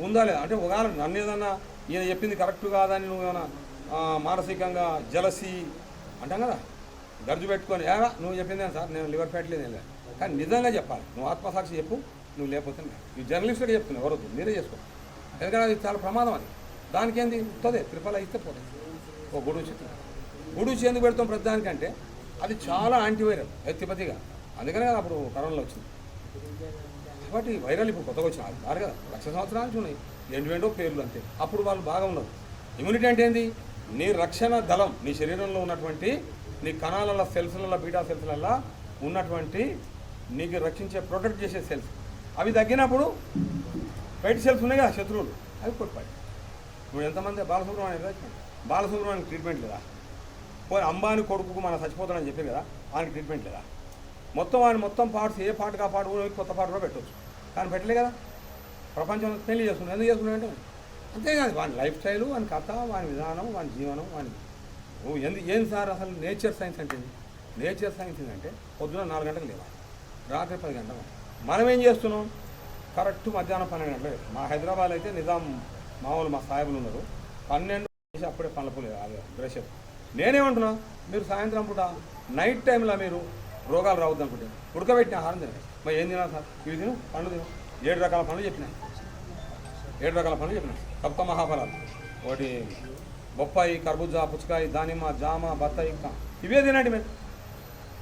ఉందా లేదా అంటే ఒకవేళ నన్ను ఏదన్నా ఈయన చెప్పింది కరెక్ట్ కాదని నువ్వు ఏమైనా మానసికంగా జలసి అంటాం కదా, గర్జు పెట్టుకొని నువ్వు చెప్పిందే సార్ నేను లివర్ ఫ్యాట్ లేదు. కానీ నిజంగా చెప్పాలి, నువ్వు ఆత్మసాక్షి చెప్పు. నువ్వు లేకపోతే ఈ జర్నలిస్ట్గా చెప్తున్నావు, ఎవరొద్దు మీరే చేసుకో. ఎందుకంటే అది చాలా ప్రమాదం. అది దానికి ఏంది వస్తుంది, త్రిఫల ఇస్తే పోతుంది. ఓ గుడుచి ఎందుకు పెడతాం ప్రతిదానికంటే అది చాలా యాంటీవైరల్, అది తిప్పతిగా. అందుకనే కదా అప్పుడు కరోనాలో వచ్చింది. కాబట్టి వైరల్ ఇప్పుడు కొత్తగా వచ్చిన అది కదా 1,00,000 సంవత్సరాల నుంచి ఉన్నాయి. ఏంటో పేర్లు అంతే. అప్పుడు వాళ్ళు బాగా ఉన్నారు. ఇమ్యూనిటీ అంటే ఏంది, నీ రక్షణ దళం నీ శరీరంలో ఉన్నటువంటి నీ కణాలలో సెల్స్లలో బీటా సెల్స్లలో ఉన్నటువంటి నీకు రక్షించే ప్రొటెక్ట్ చేసే సెల్స్ అవి తగ్గినప్పుడు బయట సెల్స్ ఉన్నాయి కదా శత్రువులు, అవి కొట్టిపాయి. ఇప్పుడు ఎంతమంది బాలసుబ్రహ్మణ్యానికి ట్రీట్మెంట్ లేదా, పోయి అంబానీ కొడుకు మన చచ్చిపోతాడని చెప్పారు కదా ఆయనకి ట్రీట్మెంట్ లేదా. మొత్తం పార్ట్స్ ఏ పార్ట్కి ఆ పార్ట్ కూడా కొత్త పార్ట్ కూడా పెట్టవచ్చు, కానీ పెట్టలే కదా. ప్రపంచంలో పెళ్లి చేసుకున్నాడు, ఎందుకు చేసుకున్నాడంటే అంతేకాదు వాని లైఫ్ స్టైలు, వాని కథ, వాని విధానం, వాని జీవనం, వాని ఏం సార్ అసలు నేచర్ సైన్స్ అంటే నేచర్ సైన్స్ ఏంటంటే పొద్దున 4 గంటలకు లేవాలి, రాత్రి 10 గంటలకు. మనం ఏం చేస్తున్నాం కరెక్ట్ మధ్యాహ్నం 12 గంటలకు. మా హైదరాబాద్ అయితే నిజాం మామూలు మా సాహెబులు ఉన్నారు 12 చేసి అప్పుడే పనులపోలేదు బ్రష్. నేనేమంటున్నా మీరు సాయంత్రం పూట నైట్ టైంలో మీరు రోగాలు రావద్దు అనుకుంటే ఉడకబెట్టిన ఆహారం తినండి. మరి ఏం తినాలి సార్, ఇవి తిను, పండ్లు తిను. 7 రకాల పనులు చెప్పినాయి, 7 రకాల పనులు చెప్పినాయి. సప్త మహాఫలాలు, ఒకటి బొప్పాయి, కర్బూజా, పుచ్చకాయ, దానిమ్మ, జామ, బత్తాయి, ఇవే తినండి. మేము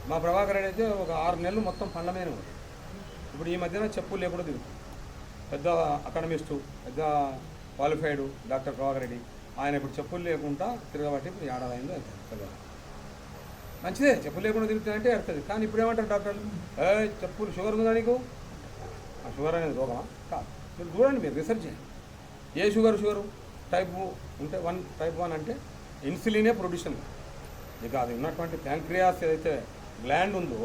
మా ప్రభాకర్ రెడ్డి అయితే ఒక 6 నెలలు మొత్తం పండ్ల మీదనే ఉంది. ఇప్పుడు ఈ మధ్యన చెప్పులు లేకుండా తిరుగుతుంది. పెద్ద అకాడమిస్టు, పెద్ద క్వాలిఫైడ్ డాక్టర్ ప్రభాకర్ రెడ్డి, ఆయన ఇప్పుడు చెప్పులు లేకుండా తిరగబట్టి ఇప్పుడు 7 ఏడాది అయిందో తెలియదు. మంచిదే చెప్పులు లేకుండా తిరుగుతుందంటే ఎడుతుంది. కానీ ఇప్పుడు ఏమంటారు డాక్టర్లు, చెప్పులు షుగర్ ఉందా నీకు, ఆ షుగర్ అనేది రోగమా కాదు. మీరు చూడండి, మీరు రీసెర్చ్ చేయండి. ఏ షుగరు టైప్ ఉంటే 1 టైప్ 1 అంటే ఇన్సులినే ప్రొడ్యూషన్. ఇక అది ఉన్నటువంటి ప్యాంక్రియాస్ ఏదైతే గ్లాండ్ ఉందో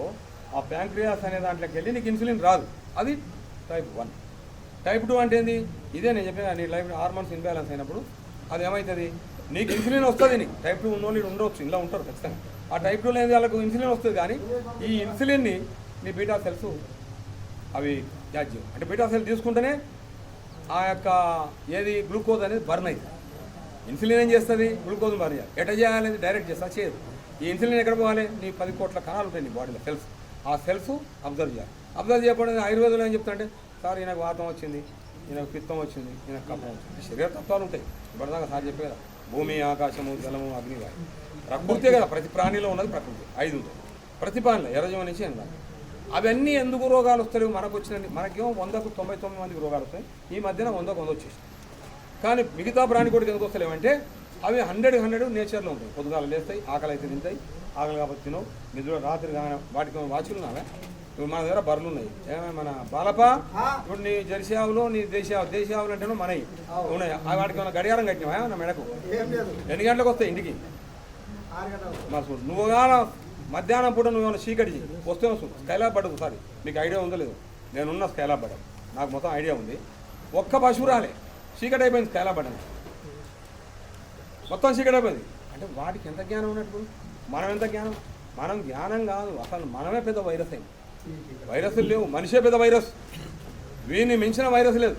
ఆ ప్యాంక్రియాస్ అనే దాంట్లోకి వెళ్ళి నీకు ఇన్సులిన్ రాదు, అది టైప్ 1. టైప్ 2 అంటే ఏంది, ఇదే నేను చెప్పిన నీ లైఫ్ హార్మోన్స్ ఇన్బ్యాలెన్స్ అయినప్పుడు అది ఏమవుతుంది, నీకు ఇన్సులిన్ వస్తుంది. నీకు టైప్ 2 ఉన్నోళ్ళు ఉండవచ్చు, ఇలా ఉంటారు ఖచ్చితంగా. ఆ టైప్ 2 అనేది వాళ్ళకు ఇన్సులిన్ వస్తుంది, కానీ ఈ ఇన్సులిన్ని నీ బీటా సెల్స్ అవి త్యాజ్యం. అంటే బీటా సెల్ తీసుకుంటేనే ఆ యొక్క ఏది గ్లూకోజ్ అనేది బర్న్ అవుతుంది. ఇన్సులిన్ ఏం చేస్తుంది, గ్లూకోజ్ బర్న్ చేయాలి. ఎట్లా చేయాలి, డైరెక్ట్ చేస్తా చేయదు. ఈ ఇన్సులిన్ ఎక్కడ పోవాలి, నీ 10 కోట్ల కణాలు ఉంటాయి నీ బాడీలో సెల్స్, ఆ సెల్స్ అబ్జర్వ్ చేయాలి. అబ్జర్వ్ చేయకపోవడం ఆయుర్వేదంలో ఏం చెప్తారంటే సార్ ఈయనకు వాతం వచ్చింది, ఈయనకు పిత్తం వచ్చింది, ఈయనకు కఫం వచ్చింది. శరీర తత్వాలు ఉంటాయి. ఇప్పటిదాకా సార్ చెప్పే కదా, భూమి, ఆకాశము, జలము, అగ్ని, వాయు, ప్రకృతే కదా. ప్రతి ప్రాణిలో ఉన్నది ప్రకృతి, 5 ఉంటాయి ప్రతి ప్రాణిలో, ఎర్రజీవ నుంచి ఎండాలి. అవన్నీ ఎందుకు రోగాలు వస్తాయి మనకు వచ్చినవి. మనకేమో 100కు 99 మందికి రోగాలు వస్తాయి. ఈ మధ్యన 100కు 100 వచ్చేసి. కానీ మిగతా ప్రాణి కూడా ఎందుకు వస్తలేమంటే అవి 100 నేచర్లో ఉంటాయి. పొద్దుగాలు లేస్తాయి, ఆకలి అయితే తింటాయి, ఆకలి కాబట్టి తినవు, నిద్ర రాత్రి కానీ వాటికి వాచులు ఉన్నావా. ఇప్పుడు మన దగ్గర బర్రెలు ఉన్నాయి, ఏమైనా మన బాలప, ఇప్పుడు నీ జెర్సీ ఆవులు, నీ దేశీ ఆవులు అంటేనో మనవి ఉన్నాయి. వాటికి ఏమైనా గడియారం కట్టినావా నా మెడకు? ఎన్ని గంటలకు వస్తాయి ఇంటికి? మా చూడు, నువ్వు కానీ మధ్యాహ్నం పూట నువ్వు ఏమైనా చీకటి వస్తే వస్తుంది. స్కైలాబ్ పడదు. సారీ, మీకు ఐడియా ఉందో లేదు, నేనున్న స్కైలాబ్ పడ్డా, నాకు మొత్తం ఐడియా ఉంది. ఒక్క పశువు రాలే, చీకటి అయిపోయింది. స్కైలాబ్ పడ్డా మొత్తం చీకటి అయిపోయింది. అంటే వాటికి ఎంత జ్ఞానం ఉన్నట్టు, మనం ఎంత జ్ఞానం. మనం జ్ఞానం కాదు, అసలు మనమే పెద్ద వైరస్ అయింది. వైరస్లు లేవు, మనిషే పెద్ద వైరస్. వీడిని మించిన వైరస్ లేదు.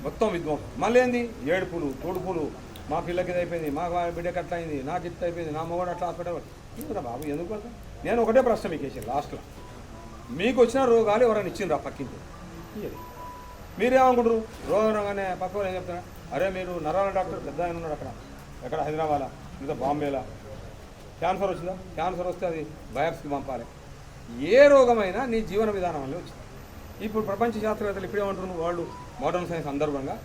మొత్తం విధ్వంసం. మళ్ళీ ఏంది ఏడుపులు తోడుపులు, మా పిల్లకి ఇది అయిపోయింది, మా బిడ్డకి అట్లా అయింది, నాకు ఇట్లా అయిపోయింది, నా మొగడు అట్లా హాస్పిటల్. ఎందుకురా బాబు, ఎందుకు పడతా? నేను ఒకటే ప్రశ్న మీకు వేసాను లాస్ట్లో, మీకు వచ్చిన రోగాలు ఎవరైనా ఇచ్చిండ్రా పక్కింటి? మీరేమనుకుంటారు? రోగం రాగానే పక్క వాళ్ళు ఏం చెప్తున్నా, అరే మీరు నరాల డాక్టర్ పెద్ద ఆయన ఉన్నాడు అక్కడ, ఎక్కడ హైదరాబాద్లో లేదా బాంబేలో, క్యాన్సర్ వచ్చిందా? క్యాన్సర్ వస్తే అది బయాప్సీకి పంపాలి. ఏ రోగమైనా నీ జీవన విధానం వల్లే వచ్చింది. ఇప్పుడు ప్రపంచ శాస్త్రవేత్తలు ఇప్పుడేమంటున్నారు, వాళ్ళు మోడర్న్ సైన్స్ సందర్భంగా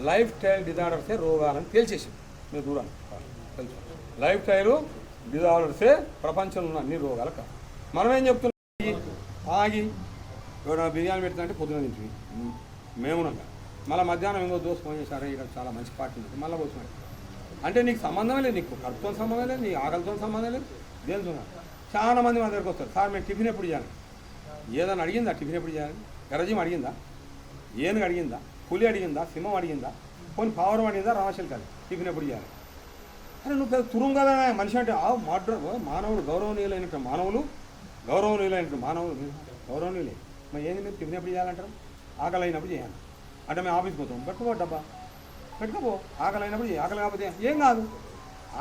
లైఫ్ స్టైల్ డిజార్డర్సే రోగాలని తేల్చేసి మీరు దూరాన్ని తెలుసు. లైఫ్ స్టైల్ డిజార్డర్సే ప్రపంచంలో ఉన్న అన్ని రోగాలు కాదు. మనం ఏం చెప్తున్నాం, ఆగి ఎవరైనా బిర్యానీ పెడుతుందంటే పొద్దున తింటుంది, మేమున్నాం. మళ్ళీ మధ్యాహ్నం ఇంకో దోస్తు ఫోన్ చేశారు, ఇక్కడ చాలా మంచి పార్టీ ఉంటుంది, మళ్ళీ కూర్చున్నాడు. అంటే నీకు సంబంధం లేదు, నీకు కడుపుతో సంబంధం లేదు, నీ ఆకలితో సంబంధం లేదు, దేనితో. చాలా మంది మా దగ్గరకు వస్తారు, సార్ మేము టిఫిన్ ఎప్పుడు చేయాలి? ఏదైనా అడిగిందా? టిఫిన్ ఎప్పుడు చేయాలి? ఎర్రజీం అడిగిందా? ఏనుగు అడిగిందా? పులి అడిగిందా? సింహం అడిగిందా? పోనీ పావురం అడిగిందా? రామశిల్ కాదు, టిఫిన్ ఎప్పుడు చేయాలి? అరే నువ్వు పెద్ద తురుం కదా మనిషి అంటే. మానవుడు గౌరవనీయులైనటువంటి మానవులు, గౌరవనీయులే. మరి ఏంది మీరు టిఫిన్ ఎప్పుడు చేయాలంటారు? ఆకలి అయినప్పుడు చేయాలి అంటే మేము ఆఫీస్కి పోతాం, పెట్టుకో డబ్బా పెట్టుకోపో. ఆకలి అయినప్పుడు ఆకలి కాకపోతే ఏం కాదు,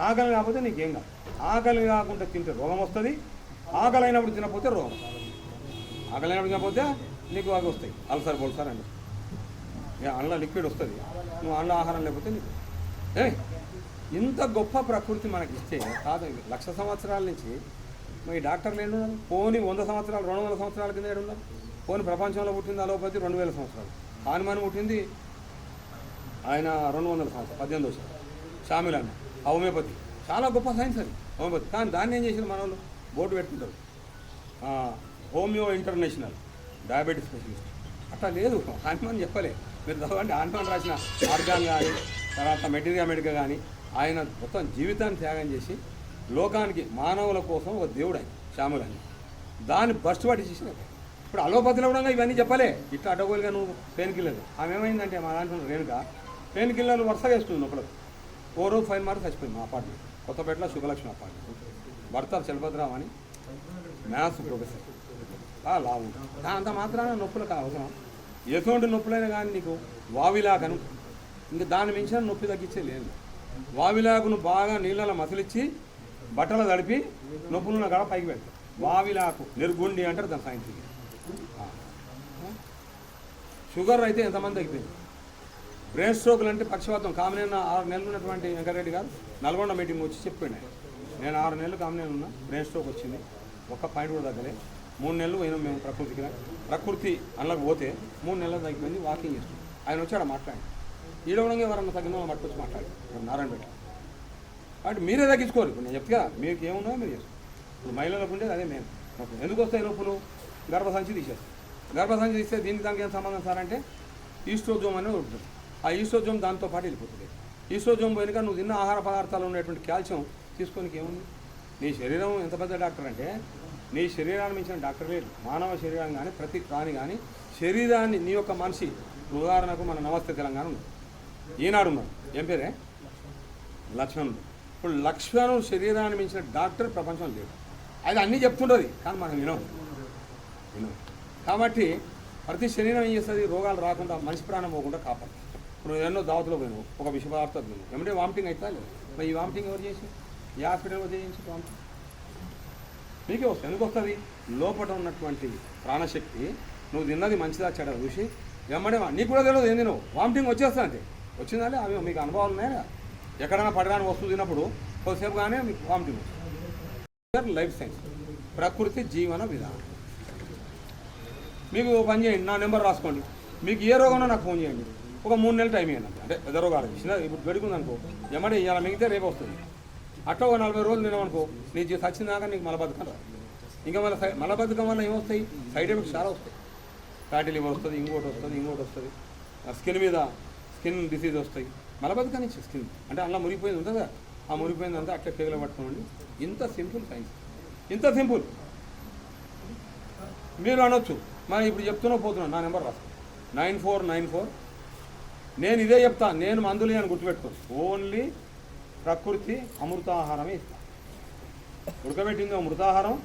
ఆకలి కాకపోతే నీకేం కాదు. ఆకలి కాకుండా తింటే రోగం వస్తుంది, ఆకలి అయినప్పుడు తినకపోతే రోగం. ఆకలి అయినప్పుడు తినకపోతే నీకు అవి వస్తాయి, అల్సర్ బొల్సర్ అండి. అందులో లిక్విడ్ వస్తుంది, నువ్వు అందులో ఆహారం లేకపోతే నీకు ఇంత గొప్ప ప్రకృతి మనకి ఇస్తే కాదు. 1,00,000 సంవత్సరాల నుంచి ఈ డాక్టర్లు ఏంటున్నారు? పోనీ 100 సంవత్సరాలు 200 సంవత్సరాల కింద ఏడున్నారు? పోనీ ప్రపంచంలో పుట్టింది అలోపతి 2000 సంవత్సరాలు, హానుమాన్ పుట్టింది ఆయన 200 సంవత్సరాలు 18వ శతాబ్దం. షామిలాన్ హోమియోపతి చాలా గొప్ప సైన్స్ అది హోమియోపతి. కానీ దాన్ని ఏం చేసిన మన వాళ్ళు బోర్డు పెట్టుకుంటారు, హోమియో ఇంటర్నేషనల్ డయాబెటీస్ స్పెషలిస్ట్. అట్లా లేదు, హానుమాన్ చెప్పలే. మీరు చదవండి, హానుమాన్ రాసిన ఆర్గాన్ కానీ తర్వాత మెటీరియా మెడికా కానీ ఆయన మొత్తం జీవితాన్ని త్యాగం చేసి లోకానికి మానవుల కోసం ఒక దేవుడు ఆయన షామిలాన్. దాన్ని బస్ట్ పట్టి చేసిన. ఇప్పుడు అలోపతిలో కూడా ఇవన్నీ చెప్పలే, ఇట్లా అడ్డగోలుగా నువ్వు పెయిన్ కిల్లర్. ఆమె ఏమైందంటే మా దాంట్లో రేణుక పెయిన్ కిల్లర్లు వరుసగా వేస్తుంది ఒకళ్ళు. 4 రోజు 5 మార్క్స్ చచ్చిపోయింది మా అపార్ట్మెంట్, కొత్తపేటలో శుభలక్ష్మి అపార్ట్మెంట్. భర్త చలపతిరావు అని మ్యాథ్స్ ప్రొఫెసర్, లాభం. అంత మాత్రాన నొప్పులకు అవసరం. ఎటువంటి నొప్పులైనా కానీ నీకు వావిలాకను ఇంకా దాన్ని మించిన నొప్పి తగ్గించే లేదు. వావిలాకును బాగా నీళ్ళలో మసలిచ్చి బట్టలు తడిపి నొప్పులున్న కాడ పైకి పెడతారు. వావిలాకు నిర్గుండి అంటారు దాని సైంటిఫిక్. షుగర్ అయితే ఎంతమంది తగ్గిపోయింది. బ్రెయిన్ స్ట్రోక్లు అంటే పక్షవాతం. కామనేన 6 నెలలు ఉన్నటువంటి వెంకటరెడ్డి గారు నల్గొండ మీటింగ్ వచ్చి చెప్పాడు, నేను 6 నెలలు కామనేన ఉన్నా, బ్రెయిన్ స్ట్రోక్ వచ్చింది, ఒక్క పాయింట్ కూడా తగ్గలే. 3 నెలలు పోయినాం మేము ప్రకృతి అందులోకి పోతే 3 నెలలు తగ్గిపోయింది, వాకింగ్ చేస్తున్నాం. ఆయన వచ్చాడు మాట్లాడి, ఈడవడంగా ఎవరన్నా తగ్గిన వాళ్ళు పట్టుకొచ్చి మాట్లాడి నారాయణపేట. కాబట్టి మీరే తగ్గించుకోరు. ఇప్పుడు నేను చెప్తా, మీకు ఏమున్నా మీరు చేసుకోండి. ఇప్పుడు మహిళలకు ఉండేది అదే మేము. ఎందుకు వస్తాయి నొప్పులు? గర్భసంచి తీసేస్తాం. గర్భసంచి తీస్తే దీనికి దానికి ఏం సంబంధం సార్ అంటే ఈస్ట్రోజోమ్ అనేది ఉంటుంది. ఆ ఈస్ట్రోజోమ్ దాంతో పాటు వెళ్ళిపోతుంది. ఈస్ట్రోజోమ్ పోయినాక నువ్వు తిన్న ఆహార పదార్థాలు ఉన్నటువంటి కాల్షియం తీసుకోనికి ఏముంది? నీ శరీరం ఎంత పెద్ద డాక్టర్ అంటే నీ శరీరాన్ని మించిన డాక్టర్ లేదు. మానవ శరీరం కానీ ప్రతి ప్రాణి కానీ శరీరాన్ని నీ యొక్క మనిషి. ఉదాహరణకు మన నమస్తే తెలంగాణ ఉంది, ఈనాడు ఉన్నాడు, ఏం పేరే లక్ష్మణుడు. ఇప్పుడు లక్ష్మణుడు శరీరాన్ని మించిన డాక్టర్ ప్రపంచం లేదు. అది అన్నీ చెప్తుంటుంది కానీ మనం వినం. కాబట్టి ప్రతి శరీరం ఏం చేస్తుంది? రోగాలు రాకుండా మనిషి ప్రాణం పోకుండా కాపాడు. ఇప్పుడు ఎన్నో దావతులో పోయినావు, ఒక విష పదార్థం పోయినావు, ఏమంటే వామిటింగ్ అవుతా లేదు. మరి ఈ వామిటింగ్ ఎవరు చేసి? ఈ హాస్పిటల్లో చేయించి వామిటింగ్ మీకే వస్తుంది. ఎందుకు వస్తుంది? లోపల ఉన్నటువంటి ప్రాణశక్తి నువ్వు తిన్నది మంచిదా చెడ చూసి వెంబడే నీకు కూడా తెలియదు ఏంది, నువ్వు వామిటింగ్ వచ్చేస్తా అంటే వచ్చిందంటే అవి మీకు అనుభవాలు ఉన్నాయా? ఎక్కడైనా పడడానికి వస్తువు తిన్నప్పుడు కొద్దిసేపుగానే మీకు వామిటింగ్ వస్తుంది. లైఫ్ సైన్స్ ప్రకృతి జీవన విధానం. మీకు పని చేయండి, నా నెంబర్ రాసుకోండి, మీకు ఏ రోగంలో నాకు ఫోన్ చేయండి, ఒక 3 నెలలు టైం ఇవ్వండి. అంటే పెద్ద రోగాలు చిన్న ఇప్పుడు గడుకుందనుకో ఎమ్మడే ఇవాళ మిగితే రేపు వస్తుంది. అట్లా ఒక 40 రోజులు తినమనుకో నీకు చచ్చినాక నీకు మలబద్ధకం రాదు. ఇంకా మలబద్ధకం వల్ల ఏమొస్తాయి? సైడ్ ఎఫెక్ట్స్ చాలా వస్తాయి. ఫ్యాటీ లివర్ వస్తుంది, ఇంకోటి వస్తుంది, స్కిన్ మీద స్కిన్ డిసీజ్ వస్తాయి. మలబద్ధకం నుంచి స్కిన్ అంటే అలా మురిగిపోయింది ఉంటుందా, ఆ మురిగిపోయిందంతా అట్లా కేగలు పట్టుకోండి. ఇంత సింపుల్ సైన్స్, ఇంత సింపుల్. మీరు అనొచ్చు మరి ఇప్పుడు చెప్తున్నా పోతున్నాను, నా నెంబర్ రాస్తాను 9494. నేను ఇదే చెప్తాను, నేను మందులు అని గుర్తుపెట్టుకోను, ఓన్లీ ప్రకృతి అమృతాహారమే ఇస్తాను. ఉడకబెట్టింది ఒక మృతాహారం.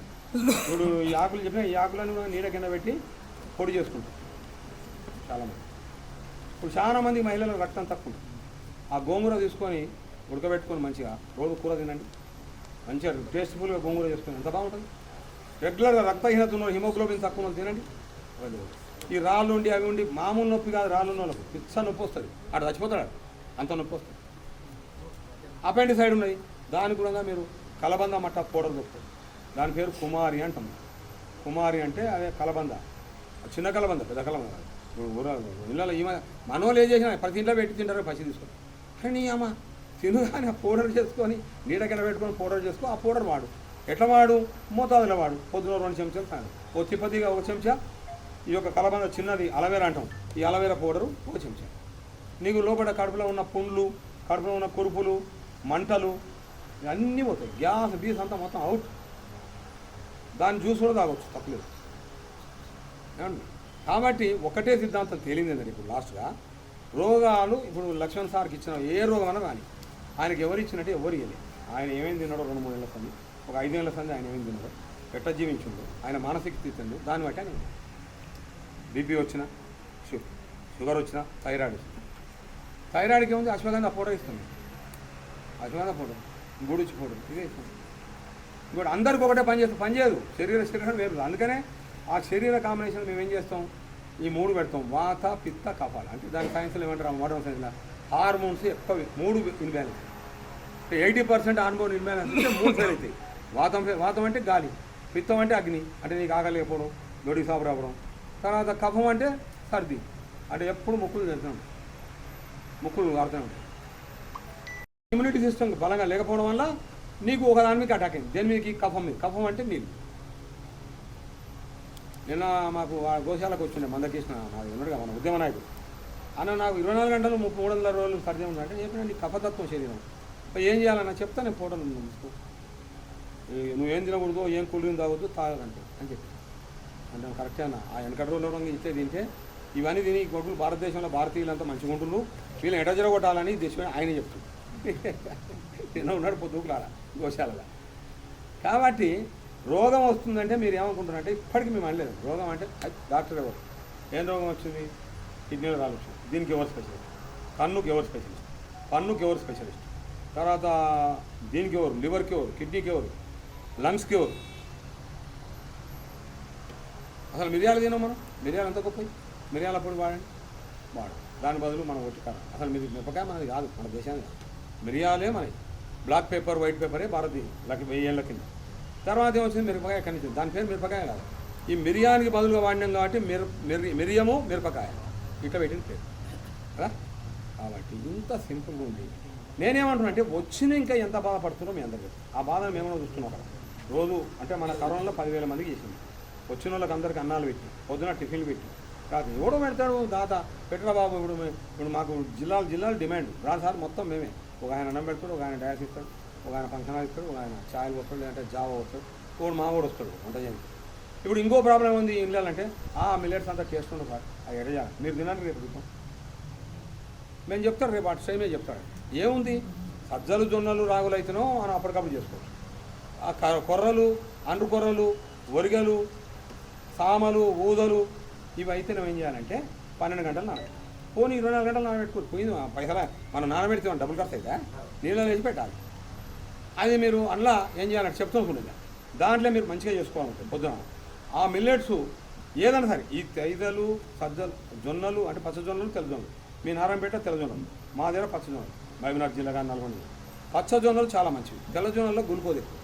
ఇప్పుడు ఈ ఆకులు చెప్పిన ఈ ఆకులను కూడా నీడ కింద పెట్టి పొడి చేసుకుంటాం చాలామంది. ఇప్పుడు చాలా మంది మహిళలకు రక్తం తక్కువ ఉంటుంది. ఆ గోంగూర తీసుకొని ఉడకబెట్టుకొని మంచిగా రోజు కూర తినండి, మంచిగా టేస్ట్ఫుల్గా గోంగూర చేసుకొని ఎంత బాగుంటుంది. రెగ్యులర్గా రక్తహీనత ఉన్న హిమోగ్లోబిన్ తక్కువ ఉన్నది తినండి. ఈ రాళ్ళు ఉండి అవి ఉండి మామూలు నొప్పి కాదు, రాళ్ళు ఉన్న వాళ్ళకు పిచ్చ నొప్పి వస్తుంది, అటు చచ్చిపోతాడు, అంత నొప్పి వస్తుంది. అపెండిసైడ్ ఉన్నాయి, దాని కూడా మీరు కలబంద మట్ట పౌడర్ దొరుకుతుంది. దాని పేరు కుమారి అంటాం. కుమారి అంటే అదే కలబంద, చిన్న కలబంద, పెద్ద కలబంద. ఇళ్ళలో ఈ మనోళ్ళు ఏం చేసినా ప్రతి ఇంట్లో పెట్టి తింటారు పచ్చి తీసుకొని. కానీ అమ్మ తిను కానీ ఆ పౌడర్ చేసుకొని నీడ కింద పెట్టుకొని పౌడర్ చేసుకో. ఆ పౌడర్ వాడు ఎట్లా వాడు మోతాదులో వాడు. పొద్దున 2 చెంచాలు సాయం, ఓ తిప్పతిగా 1 చెంచా ఈ యొక్క కలబంద చిన్నది అలవేరా అంటాం, ఈ అలవేరా పౌడరు 1 చెంచా. నీకు లోపల కడుపులో ఉన్న పుండ్లు, కడుపులో ఉన్న కురుపులు, మంటలు ఇవన్నీ పోతాయి. గ్యాస్ బీస్ అంతా మొత్తం అవుట్. దాని జ్యూస్ కూడా తాగొచ్చు, తప్పలేదు. ఏమండి? కాబట్టి ఒకటే సిద్ధాంతం తేలిందండి ఇప్పుడు లాస్ట్గా. రోగాలు ఇప్పుడు లక్ష్మణ్ సార్కి ఇచ్చిన ఏ రోగం అన్నా కానీ ఆయనకి ఎవరు ఇచ్చినట్టు ఎవరు ఇవ్వలేదు. ఆయన ఏమేమి తిన్నాడో 2-3 ఏళ్ళ సంది, ఒక 5 ఏళ్ళ సంది ఆయన ఏమేమి తిన్నాడో, ఎట్లా జీవించిండో, ఆయన మానసిక స్థితి దాన్ని బట్టి ఆయన బీపీ వచ్చినా, షుగర్ వచ్చినా, థైరాయిడ్కి ఏముంది అశ్వగంధ పౌడర్ ఇస్తుంది. అశ్వగంధ పౌడర్, గుడిచి పౌడర్ ఇదే ఇస్తుంది. ఇంకోటి అందరికీ ఒకటే పని చేయదు, శరీరం వేరు. అందుకనే ఆ శరీర కాంబినేషన్ మేము ఏం చేస్తాం, ఈ 3 పెడతాం: వాత, పిత్త, కఫాలు. అంటే దాని సైన్స్లో ఏమంటారు, మోడర్న్ సైన్స్లో హార్మోన్స్ ఎక్కువ 3 ఇన్బ్యాలెన్స్. 80% హార్మోన్ ఇన్బ్యాలెన్స్ అంటే 3 సైడ్ అవుతాయి. వాతం అంటే గాలి, పిత్తం అంటే అగ్ని, అంటే నీకు ఆకలేకపోవడం, నోటికి సాపు రావడం. తర్వాత కఫం అంటే సర్ది, అంటే ఎప్పుడు ముక్కులు తెరుతూ ముక్కులు ఆడుతూనే ఉంటాయి. ఇమ్యూనిటీ సిస్టమ్ బలంగా లేకపోవడం వల్ల నీకు ఒక దాని మీద అటాక్ అయింది. దేని మీదకి? కఫం మీద. కఫం అంటే నీళ్ళు. నిన్న మాకు గోశాలకు వచ్చిండే మందకృష్ణ, నాకు ఉన్నాడుగా మన ఉద్యమ నాయకుడు, అన్న నాకు 24 గంటలు 300 రోజులు సర్ది ఉందంటే చెప్పిన నీ కఫతత్వం శరీరం ఏం చేయాలన్నా చెప్తా, నేను ఫోటోలు నువ్వేం తినకూడదు, ఏం కూలింగ్ తాగొద్దు, తాగదంటే అని చెప్పి. అంటే కరెక్టే అన్న. ఆ వెనకటి రోజులు ఇచ్చే తింటే ఇవన్నీ తిని కొడుకులు భారతదేశంలో భారతీయులంతా మంచిగా ఉంటుండ్రు, వీళ్ళని ఎటజర కొట్టాలని దేశం ఆయన చెప్తుంది. నిన్న ఉన్నాడు పొద్దుకులాడ గోశాలలో. కాబట్టి రోగం వస్తుందంటే మీరు ఏమనుకుంటున్నారంటే ఇప్పటికీ మేము అనలేదు. రోగం అంటే డాక్టర్ ఎవరు, ఏం రోగం వచ్చింది, కిడ్నీలో రాళ్ళు వచ్చింది, దీనికి ఎవరు స్పెషలిస్ట్, కన్నుకి ఎవరు స్పెషలిస్ట్, పన్నుకి ఎవరు స్పెషలిస్ట్, తర్వాత దీనికి ఎవరు, లివర్కి ఎవరు, కిడ్నీకి ఎవరు, లంగ్స్కి ఎవరు. అసలు మిరియాలు తినాం మనం, మిరియాలు ఎంత గొప్పవి, మిరియాల పొడి వాడండి, దాని బదులు మనం ఒట్టికారం. అసలు మిరపకాయ మనది కాదు, మన దేశానికి కాదు, మిరియాలే మనది. బ్లాక్ పేపర్, వైట్ పేపరే భారతీయులకి 1000 ఏళ్ళ కింద. తర్వాత ఏమొచ్చింది, మిరపకాయ కనిపించింది, దాని పేరు మిరపకాయ కాదు. ఈ మిరియానికి బదులుగా వాడినాం కాబట్టి మిరియము మిరపకాయ ఇట్లా పెట్టిన పేరు కదా. కాబట్టి ఇంత సింపుల్గా ఉంది. నేనేమంటున్నా అంటే వచ్చిన ఇంకా ఎంత బాధపడుతున్నాం మీ అందరికీ. ఆ బాధను మేమన్నా చూస్తున్నాం కదా రోజు. అంటే మన కరోనాలో 10,000 మందికి చేసింది. వచ్చిన వాళ్ళకి అందరికీ అన్నాలు పెట్టి, పొద్దున టిఫిన్లు పెట్టి. కాదు ఎవడో పెడతాడు దాత, పెట్టరా బాబు. ఇప్పుడు మాకు జిల్లాలు డిమాండ్ రాదు సార్, మొత్తం మేమే. ఒక ఆయన అన్నం పెడతాడు, ఒక ఆయన డ్యాన్స్ ఇస్తాడు, ఒక ఆయన ఫంక్షన్ ఇస్తాడు, ఒక ఆయన ఛాయలు వస్తాడు, లేదంటే జావా వస్తాడు, ఒకడు మా కూడా వస్తాడు వంట చేయండి. ఇప్పుడు ఇంకో ప్రాబ్లం ఉంది ఇళ్ళంటే, మిల్లెట్స్ అంతా చేస్తున్నాం సార్, అది ఎడజా మీరు తినండి రేపు చూద్దాం మేము చెప్తాడు, రేపు అటు సైమే చెప్తాడు. ఏముంది, సజ్జలు జొన్నలు రాగులు అయితేనో మనం అప్పటికప్పుడు చేసుకోవచ్చు. ఆ కొర్రలు, అండ్రు కొర్రలు, ఒరిగలు, సామలు, ఊదలు ఇవి అయితే నువ్వు ఏం చేయాలంటే 12 గంటలు నానబెట్టాలి. పోనీ 24 గంటలు నానబెట్టుకోరు, పోయింది పైసలా మనం నానబెడితే డబ్బులు ఖర్చు అయితే నీళ్ళలో వేసి పెట్టాలి. అది మీరు అందులో ఏం చేయాలంటే చెప్తుంటుంది, దాంట్లో మీరు మంచిగా చేసుకోవాలంటే పొద్దున ఆ మిల్లెట్స్ ఏదైనా సరే, ఈ తైదలు, సజ్జలు, జొన్నలు అంటే పచ్చ జొన్నలు, తెల్ల జొన్నలు. మీ నారాయణపేట తెల్ల జొన్నలు, మా దగ్గర పచ్చ జొన్నలు, మహబూబ్నగర్ జిల్లా కానీ నల్గొండ. పచ్చ జొన్నలు చాలా మంచివి, తెల్ల జొన్నల్లో గ్లూకోజ్ ఎక్కువ.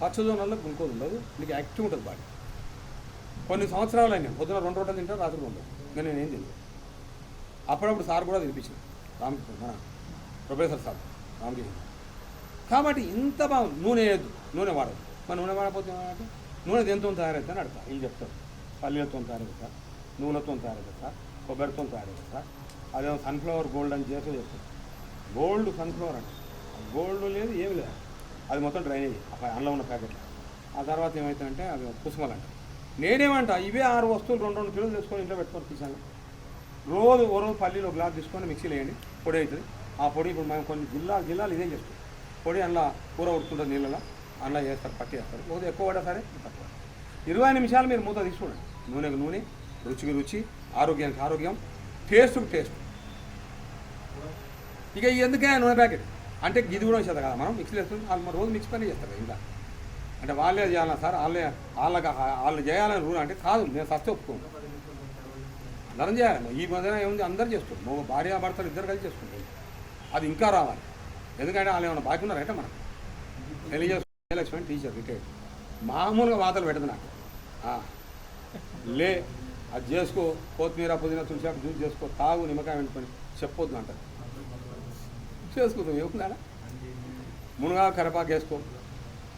పచ్చ జొన్నల్లో గ్లూకోజ్ ఉండదు, మీకు యాక్టివ్ ఉంటుంది బాడీ. కొన్ని సంవత్సరాలు అయినా పొద్దున 2 రోటలు తింటారు, రాత్రి 2. ఇంకా నేనేం తిన్నాను. అప్పుడప్పుడు సార్ కూడా తినిపించింది, రామకృష్ణ మన ప్రొఫెసర్ సార్ రామకృష్ణ. కాబట్టి ఇంత బాగా నూనె వేయద్దు, నూనె వాడదు. మరి నూనె వాడకపోతే ఏమంటే నూనె దేంతో తయారైతే అని అడతా. వీళ్ళు చెప్తారు పల్లీలతో తయారవుతా, నూనెతో తయారవుతా, కొబ్బరితో తయారవుతా. అదేమో సన్ఫ్లవర్ గోల్డ్ అని చేస్తూ చెప్తారు. గోల్డ్ సన్ఫ్లవర్ అంటే గోల్డ్ లేదు, ఏమి లేదు, అది మొత్తం డ్రైనేజ్ అందులో ఉన్న ప్యాకెట్లు. ఆ తర్వాత ఏమవుతాయంటే అవి కుసుమలు అంటే. నేనేమంటా ఇవే 6 వస్తువులు 2-2 కిలోలు తీసుకొని ఇంట్లో పెట్టుకొని తీసాను. రోజు పల్లీలో గ్లాస్ తీసుకొని మిక్సీలో వేయండి, పొడి అవుతుంది. ఆ పొడి ఇప్పుడు మనం కొన్ని జిల్లాలు ఇదే చేస్తాం. పొడి అందులో కూర ఉడుతుంటుంది నీళ్ళలో, అలా చేస్తారు, పట్టి వేస్తారు. ఒకటి ఎక్కువ పడ్డా సరే తక్కువ. 20 నిమిషాలు మీరు మూత తీసుకోండి. నూనెకు నూనె, రుచికి రుచి, ఆరోగ్యానికి ఆరోగ్యం, టేస్ట్కి టేస్ట్. ఇక ఎందుకే నూనె ప్యాకెట్ అంటే ఇది కూడా వచ్చేది కదా, మనం మిక్సీలో వేస్తుంది. వాళ్ళు రోజు మిక్స్ పని చేస్తారు ఇంకా. అంటే వాళ్ళే చేయాలన్నా సార్, వాళ్ళు చేయాలని రూల్ అంటే కాదు. నేను సస్తే ఒప్పుకోను, అందరం చేయాలి. ఈ మధ్యన ఏముంది, అందరూ చేస్తారు. భార్యాభర్తలు ఇద్దరు కలిసి చేసుకుంటారు. అది ఇంకా రావాలి. ఎందుకంటే వాళ్ళు ఏమైనా బాకీ ఉన్నారంటే మనం పెళ్లి చేసుకుని లక్ష్మణ్ టీచర్ రిటైర్డ్ మామూలుగా వాతలు పెడదు నాకు. లే అది చేసుకో, కొత్తిమీర పుదీనా తులసాకు జ్యూస్ చేసుకో, తాగు, నిమ్మకాయ వెంటుకొని చెప్పొద్దు అంటారు. చేసుకుంటాం ఏముందా. మునగాకు కరివేపాకు వేసుకో.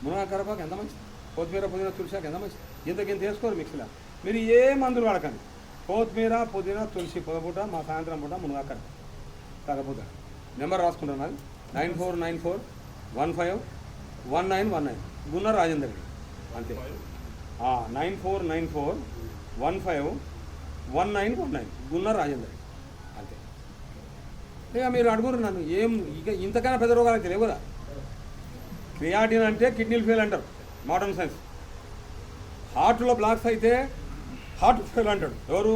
మునగాకు కరివేపాకు ఎంత మంచిది, కొత్తిమీర పుదీనా తులసాకు ఎంత మంచిది. ఇంతకింత వేసుకోరు మిక్సీలో. మీరు ఏ మందులు వాడకండి. కొత్తిమీర పుదీనా తులసి పొదపూట, మా సాయంత్రం పూట మునగాకు కరివేపాకు కాకపోతే. నెంబర్ రాసుకుంటాను, అది 9494151919 గున్న రాజేందర్ రెడ్డి అంతే. 9494151919 గున్న రాజేందర్ రెడ్డి అంతే. ఇక మీరు అడుగురు నన్ను ఏం ఇక ఇంతకన్నా పెద్ద రోగాలు తెలియవు కదా. క్రియాటిన్ అంటే కిడ్నీలు ఫెయిల్ అంటారు మోడర్న్ సైన్స్. హార్ట్లో బ్లాక్స్ అయితే హార్ట్ ఫెయిల్ అంటాడు ఎవరు,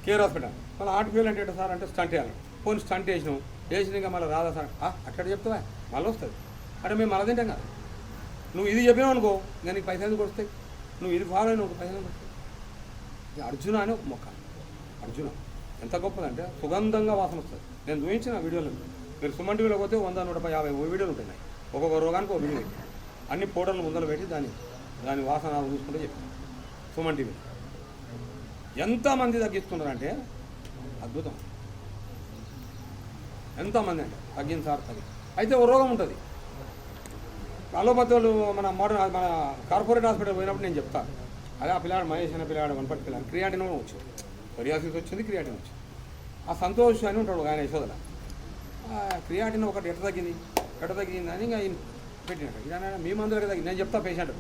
కేర్ హాస్పిటల్. మళ్ళీ హార్ట్ ఫెయిల్ అంటే సార్ అంటే స్టంట్ వేయాలి. పోనీ స్టంట్ వేసినాం, ఇంకా మళ్ళీ రాదా సార్ అక్కడ చెప్తావా, మళ్ళీ వస్తుంది అంటే మేము మళ్ళీ తింటాం కదా. నువ్వు ఇది చెప్పినావు అనుకో, నేను నీకు పైసలు వస్తాయి. నువ్వు ఇది ఫాలో అయినా ఒక పైసలు వస్తాయి. అర్జున అని ఒక మొక్క, అర్జున ఎంత గొప్పదంటే సుగంధంగా వాసన వస్తుంది. నేను చూపించిన వీడియోలో, మీరు సుమన్ టీవీలో పోతే 100-150 వీడియోలు ఉంటాయి. ఒక్కొక్క రోగానికి ఒక వీడియో పెట్టి అన్ని పౌడర్లు ముందర పెట్టి దాని వాసన చూసుకుంటే చెప్పాను. సుమన్ టీవీ ఎంతమంది తగ్గిస్తున్నారంటే అద్భుతం. ఎంతమంది అంటే తగ్గింది సార్ తగ్గి. అయితే ఒక రోగం ఉంటుంది. అలోపతి వాళ్ళు మన కార్పొరేట్ హాస్పిటల్ పోయినప్పుడు నేను చెప్తాను. అదే ఆ పిల్లాడు మహేష్ అనే పిల్లాడు, వనపట్టి పిల్లాడు క్రియాటిన్ కూడా వచ్చింది, కొరియాసిస్ వచ్చింది, క్రియాటిన్ వచ్చింది. ఆ సంతోష్ అని ఉంటాడు ఆయన యశోదల, క్రియాటిన్ ఒకటి ఎట్ట తగ్గింది అని ఇంకా పెట్టినట్టు. ఇలా మీ మందు ఎక్కడ తగ్గింది నేను చెప్తా పేషెంట్.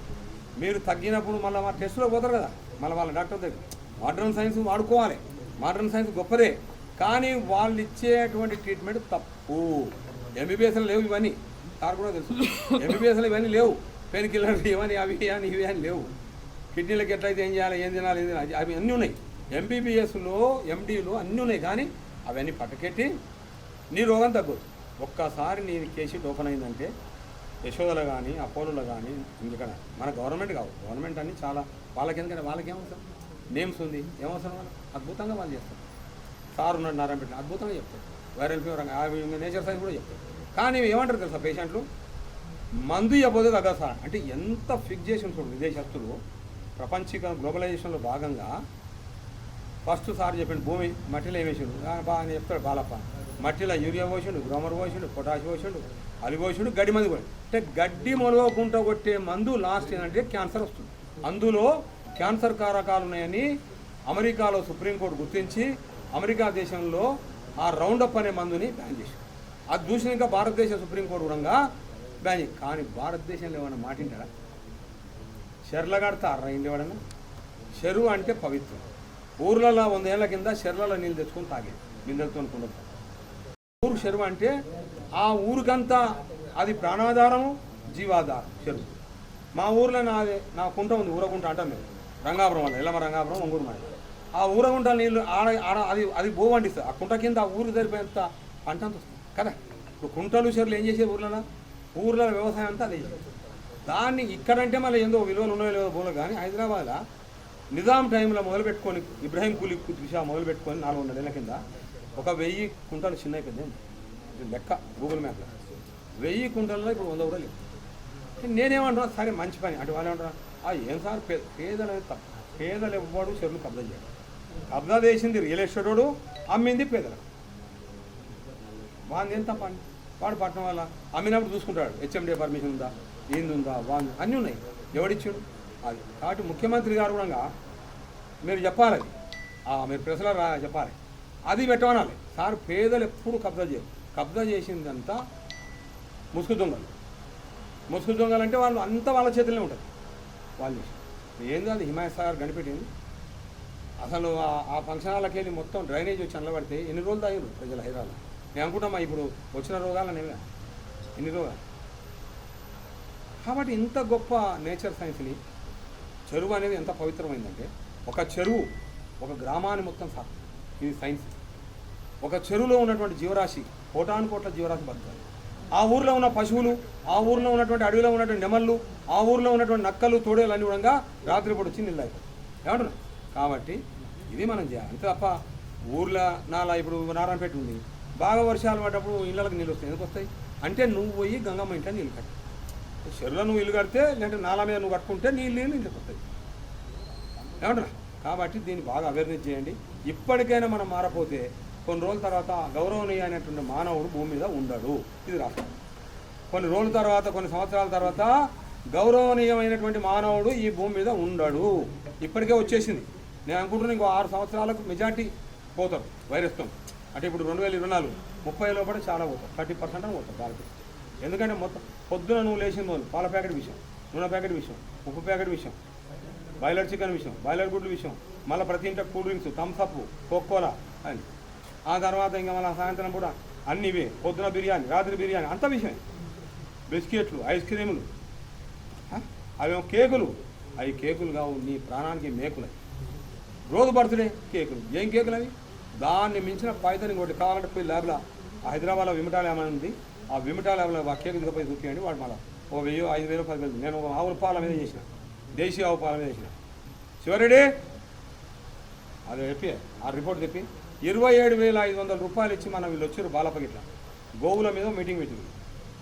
మీరు తగ్గినప్పుడు మళ్ళీ మా టెస్ట్లో పోతారు కదా, మళ్ళీ వాళ్ళ డాక్టర్ దగ్గర. మోడర్న్ సైన్స్ వాడుకోవాలి, మోడర్న్ సైన్స్ గొప్పదే, కానీ వాళ్ళు ఇచ్చేటువంటి ట్రీట్మెంట్ తప్పు. ఎంబీబీఎస్లో లేవు ఇవన్నీ, సార్ కూడా తెలుసు. ఎంబీబీఎస్లో ఇవన్నీ లేవు. పెయిన్ కిల్లర్ ఇవన్నీ అవి అని ఇవి అని లేవు. కిడ్నీలకు ఎట్లయితే ఏం చేయాలి, ఏం తినాలి, ఏం తినాలి, అవి అన్నీ ఉన్నాయి. ఎంబీబీఎస్లో ఎండీలో అన్నీ ఉన్నాయి, కానీ అవన్నీ పట్టకెట్టి నీ రోగం తగ్గదు. ఒక్కసారి నీ కేసు ఓపెన్ అయిందంటే యశోదలో కానీ అపోలోలో కానీ ఇంకెక్కడ మన గవర్నమెంట్ కావు, గవర్నమెంట్ అన్నీ చాలా వాళ్ళకి, ఎందుకంటే వాళ్ళకి ఏమవసరం, నేమ్స్ ఉంది, ఏమవసరం, వాళ్ళు అద్భుతంగా వాళ్ళు చేస్తారు. సార్ ఉన్నాడు నారాయణపేట, అద్భుతంగా చెప్తారు. వైరల్ ఫీవర్ నేచర్ సైన్స్ కూడా చెప్తారు. కానీ ఏమంటారు తెలుసా పేషెంట్లు, మందు ఇవ్వబోతే తగ్గదు సార్ అంటే. ఎంత ఫిక్స్ చేసి ఉంటాడు విదేశస్తులు. ప్రపంచీక గ్లోబలైజేషన్లో భాగంగా ఫస్ట్ సార్ చెప్పండి భూమి మట్టిలో ఏమేసిండు బాగా చెప్తాడు బాలప్ప. మట్టిలో యూరియా పోసిండు, గ్రోమర్ పోసిండు, పొటాష్ పోసిండు, అలి పోసిండు, గడ్డి మందు పోయిండు. అంటే గడ్డి మొలవకుండా కొట్టే మందు లాస్ట్ ఏంటంటే క్యాన్సర్ వస్తుంది. అందులో క్యాన్సర్ కారకాలు ఉన్నాయని అమెరికాలో సుప్రీంకోర్టు గుర్తించి అమెరికా దేశంలో ఆ రౌండప్ అనే మందుని బ్యాన్ చేశారు. అది చూసిన ఇంకా భారతదేశ సుప్రీంకోర్టు కూడా బ్యాన్ చేసి. కానీ భారతదేశంలో ఏమైనా మాటింటారా? చెర్ల కడతారా ఇంటి ఎవడన్నా? చెరువు అంటే పవిత్రం. ఊర్లలో 100 ఏళ్ల కింద చెర్లలో నీళ్ళు తెచ్చుకొని తాగేది బిందెలతో కుండలు. ఊరు చెరువు అంటే ఆ ఊరికంతా అది ప్రాణాధారము, జీవాధారం చెరువు. మా ఊర్లో నా కుంట ఉంది, ఊరకుంట అంటాం మేము. రంగాపురం వల్ల ఎల్లమ్మ రంగాపురం ఒంగూరు మాట. ఆ ఊరకుంట నీళ్ళు అది బో వండిస్తుంది. ఆ కుంట కింద ఆ ఊరు సరిపోయేంత పంట అంత వస్తుంది కదా. ఇప్పుడు కుంటలు చెరువులు ఏం చేసే ఊర్లలో వ్యవసాయం అంతా అదే చేసేది. దాన్ని ఇక్కడంటే మళ్ళీ ఏందో విలువలు ఉన్నాయో లేదో బోలో, కానీ హైదరాబాద్లో నిజాం టైంలో మొదలుపెట్టుకొని ఇబ్రాహీం కులీ కుతుబ్ మొదలుపెట్టుకొని 400 ఏళ్ళ కింద 1000 కుంటలు చిన్న అయిపోయింది లెక్క గూగుల్ మ్యాప్లో. 1000 కుంటల్లో ఇప్పుడు 100 కూడా లేవు. నేనేమంటున్నా సరే మంచి పని అంటే వాళ్ళు ఏమంటారు, ఏం సార్ పేదలు అనేది తప్ప. పేదలు ఎవ్వడు చెరువులు కబ్జా చేయడు. కబ్జా చేసింది రియల్ ఎస్టేట్ వాడు, అమ్మింది పేదలకు. వాడిని ఏం తప్ప అండి. వాడు పట్టణం వల్ల అమ్మినప్పుడు చూసుకుంటాడు, హెచ్ఎండి పర్మిషన్ ఉందా, ఏంది ఉందా, వాడిని అన్నీ ఉన్నాయి, ఎవడిచ్చాడు అది. కాబట్టి ముఖ్యమంత్రి గారు కూడా మీరు చెప్పాలి, మీరు ప్రెస్లో చెప్పాలి, అది పెట్టమనాలి. సార్ పేదలు ఎప్పుడు కబ్జా చేయరు. కబ్జా చేసిందంతా ముసుగు దొంగలు. ముసుగు దొంగలు అంటే వాళ్ళు అంతా వాళ్ళ చేతుల్లో ఉంటుంది. వాళ్ళు ఏంది అది హిమాయత్ సాగర్ కనిపెట్టింది. అసలు ఆ ఫంక్షన్ హాల్కి వెళ్ళి మొత్తం డ్రైనేజ్ వచ్చి అనలబడితే ఎన్ని రోజులు తాగారు ప్రజలు హైదరాబాద్. నేను అనుకుంటామా ఇప్పుడు వచ్చిన రోగాలు అనేవి ఎన్ని రోగాలు. కాబట్టి ఇంత గొప్ప నేచర్ సైన్స్ని చెరువు అనేది ఎంత పవిత్రమైందంటే ఒక చెరువు ఒక గ్రామాన్ని మొత్తం సాకు. ఇది సైన్స్. ఒక చెరువులో ఉన్నటువంటి జీవరాశి కోటాను కోట్ల జీవరాశి బతకాలి. ఆ ఊర్లో ఉన్న పశువులు, ఆ ఊర్లో ఉన్నటువంటి అడవిలో ఉన్నటువంటి నెమళ్ళు, ఆ ఊర్లో ఉన్నటువంటి నక్కలు తోడేలు అన్ని కూడా రాత్రిపూట వచ్చి నీళ్ళు అయిపోతాయి. ఏమంటున్నారు? కాబట్టి ఇది మనం చేయాలి. అంతే తప్ప ఊర్లో ఇప్పుడు నారాయణపేట ఉంది, బాగా వర్షాలు పడ్డప్పుడు ఇళ్ళకి నీళ్ళు వస్తాయి. ఎందుకు వస్తాయి అంటే నువ్వు పోయి గంగమ్మ ఇంట్లో నీళ్ళు కట్టి, చెరువులో నువ్వు ఇల్లు కడితే లేదంటే నాలా మీద నువ్వు కట్టుకుంటే నీళ్ళు ఇంట్లోకి వస్తాయి. ఏమంటారా? కాబట్టి దీన్ని బాగా అవేర్నెస్ చేయండి. ఇప్పటికైనా మనం మారపోతే కొన్ని రోజుల తర్వాత గౌరవనీయమైనటువంటి మానవుడు భూమి మీద ఉండడు. ఇది రాష్ట్రం. కొన్ని రోజుల తర్వాత, కొన్ని సంవత్సరాల తర్వాత గౌరవనీయమైనటువంటి మానవుడు ఈ భూమి మీద ఉండడు. ఇప్పటికే వచ్చేసింది. నేను అనుకుంటున్నాను ఇంకో 6 సంవత్సరాలకు మెజార్టీ పోతారు వైరస్తో. అంటే ఇప్పుడు 2024 30 లోపల చాలా పోతారు, 30% పోతారు దానికి. ఎందుకంటే మొత్తం పొద్దున నువ్వు లేచిన రోజు పాల ప్యాకెట్ విషయం, నూనె ప్యాకెట్ విషయం, ఉప్పు ప్యాకెట్ విషయం, బాయిలర్ చికెన్ విషయం, బాయిలర్ గుడ్లు విషయం, మళ్ళీ ప్రతి ఇంట్లో కూల్ డ్రింక్స్, థమ్స్అప్, కోకోలా అని. ఆ తర్వాత ఇంకా మళ్ళీ సాయంత్రం కూడా అన్ని ఇవే. పొద్దున బిర్యానీ, రాత్రి బిర్యానీ, అంత విషయమే. బిస్కెట్లు, ఐస్ క్రీములు, అవేమో కేకులు. అవి కేకులు కావు, నీ ప్రాణానికి మేకులు. రోజు బర్త్డే కేకులు. ఏం కేకులు అవి? దాన్ని మించిన పైతని ఇంకోటి కావాలంటే పోయి ల్యాబ్లో హైదరాబాద్లో విమిటా ల్యాబ్ అని ఉంది. ఆ విమిటా ల్యాబ్లో ఆ కేకు దిగపోయి చూపించండి. వాడు మళ్ళీ 1000, 5000, 10,000. నేను ఆవుల పాల మీద చేసిన, దేశీయ ఆవు పాల మీద చేసిన. శివరెడ్డి అది చెప్పి ఆ రిపోర్ట్ చెప్పి 27,500 రూపాయలు ఇచ్చి మనం వీళ్ళు వచ్చారు బాలపగిట్ల గోవుల మీద మీటింగ్ పెట్టింది.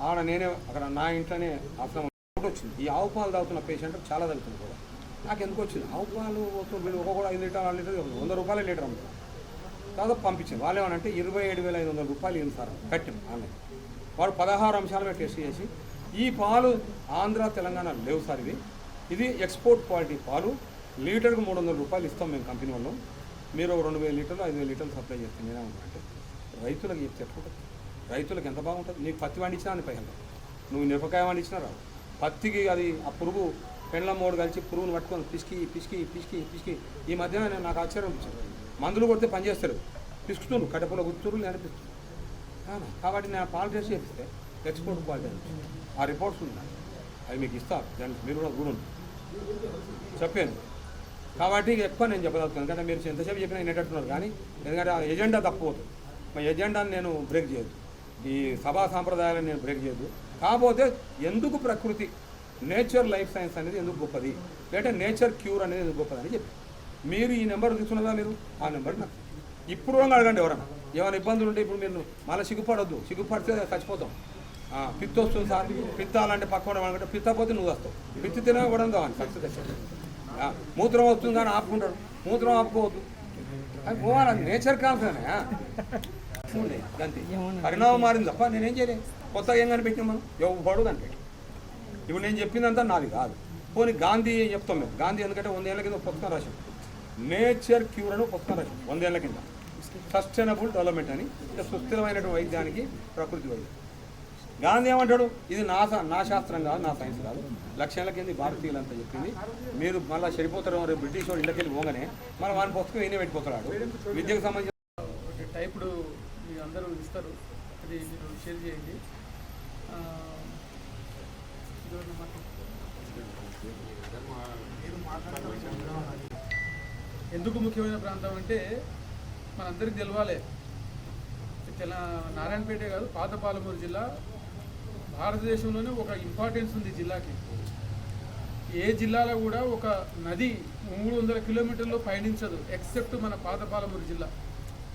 ఆడ నేనే అక్కడ నా ఇంట్లోనే అసలు వచ్చింది. ఈ ఆవు పాలు తాగుతున్న పేషెంట్ చాలా తగ్గుతుంది కూడా. నాకు ఎందుకు వచ్చింది? ఆవు పాలు వీళ్ళు ఒక్కొక్క 5 లీటర్ 6 లీటర్ 100 రూపాయలు లీటర్ అమ్ముతారు. తర్వాత పంపించింది. వాళ్ళు ఏమనంటే 27,500 రూపాయలు ఇవ్వండి సార్ కట్టిన ఆన్లైన్. వాడు 16 అంశాల మీద టెస్ట్ చేసి ఈ పాలు ఆంధ్ర తెలంగాణ లేవు సార్, ఇది ఎక్స్పోర్ట్ క్వాలిటీ పాలు, లీటర్కు 300 రూపాయలు ఇస్తాం మేము కంపెనీ వాళ్ళు, మీరు 2,000 లీటర్లు 5,000 లీటర్లు సప్లై చేస్తే నేనేమంటే రైతులకు చెప్తే ఎట్లుంటుంది? రైతులకు ఎంత బాగుంటుంది? నీకు పత్తి పండించినా అని పైన నువ్వు మిరపకాయ పండించినా రావు. పత్తికి అది ఆ పురుగు పెండ్ల మోడు కలిసి పురుగును పట్టుకొని పిసికి పిసికి పిసికి పిసికి. ఈ మధ్యన నేను నాకు ఆశ్చర్యం అనిపించింది. మందులు కొడితే పనిచేస్తారు, పిసుకుతున్నారు, కట్టెపుల గుర్తున్నారు, అనిపిస్తుంది. కాబట్టి నేను పాలు టెస్ట్ చేపిస్తే ఎక్స్పోర్ట్ క్వాలిటీ అనిపిస్తుంది. ఆ రిపోర్ట్స్ ఉన్నాయి, అవి మీకు ఇస్తారు. దానికి మీరు కూడా చూడండి చెప్పాను. కాబట్టి ఎక్కువ నేను చెప్పగలుగుతాను, ఎందుకంటే మీరు ఎంతసేపు చెప్పినా వినేటట్టున్నారు. కానీ ఎందుకంటే ఆ ఎజెండా తప్పిపోతుంది. మా ఎజెండాని నేను బ్రేక్ చేయొద్దు, ఈ సభా సాంప్రదాయాలను నేను బ్రేక్ చేయొద్దు. కాకపోతే ఎందుకు ప్రకృతి నేచర్ లైఫ్ సైన్స్ అనేది ఎందుకు గొప్పది, లేదంటే నేచర్ క్యూర్ అనేది ఎందుకు గొప్పది అని చెప్పి మీరు ఈ నెంబర్ తీసుకున్నదా? మీరు ఆ నెంబర్ నాకు ఇప్పుడు అడగండి. ఎవరన్నా ఏమైనా ఇబ్బందులు ఉంటే ఇప్పుడు మీరు మళ్ళీ సిగ్గుపడొద్దు. సిగ్గుపడితే చచ్చిపోతాం. పిత్త వస్తుంది సార్, పిత్తాలంటే పక్కన వాళ్ళంటే పిత్తపోతే నువ్వు వస్తావు. పిత్తి తినే ఇవ్వడం కావాలి సక్సెస్. మూత్రం వస్తుంది కానీ ఆపుకుంటాడు, మూత్రం ఆపుకోవద్దు. అది పోవాలి, నేచర్ కాన్సనే గంతి. పరిణామం మారింది తప్ప నేనేం చేయలేదు. కొత్తగా ఏం కనిపెట్టినాం మనం? ఎవడు కనిపెట్టి. ఇప్పుడు నేను చెప్పిందంతా నాది కాదు. పోనీ గాంధీ చెప్తాం మేము. గాంధీ ఎందుకంటే 100 ఏళ్ళ కింద పుస్తకం రాశాం, నేచర్ క్యూర్ అని పుస్తకం రాశాం 100 ఏళ్ళ కింద. సస్టైనబుల్ డెవలప్మెంట్ అని, సుస్థిరమైనటువంటి వైద్యానికి ప్రకృతి వైద్యం. గాంధీ ఏమంటాడు? ఇది నా శాస్త్రం కాదు, నా సైన్స్ కాదు, లక్షల కింద భారతీయులంతా చెప్పింది. మీరు మళ్ళీ చెడిపోతారు. రేపు బ్రిటిష్ వాడు ఇళ్ళకి వెళ్ళి పోగానే మళ్ళీ వాని పుస్తకం ఈయన పెట్టిపోతాడు. విద్యకు సంబంధించిన టైప్డ్ మీరు అందరూ ఇస్తారు, అది మీరు షేర్ చేయండి. ఎందుకు ముఖ్యమైన ప్రాంతం అంటే మనందరికీ తెలవాలి. నారాయణపేటే కాదు, పాతపాలమూరు జిల్లా భారతదేశంలోనే ఒక ఇంపార్టెన్స్ ఉంది జిల్లాకి. ఏ జిల్లాలో కూడా ఒక నది 300 కిలోమీటర్లు పయనించదు, ఎక్సెప్ట్ మన పాతపాలమూరు జిల్లా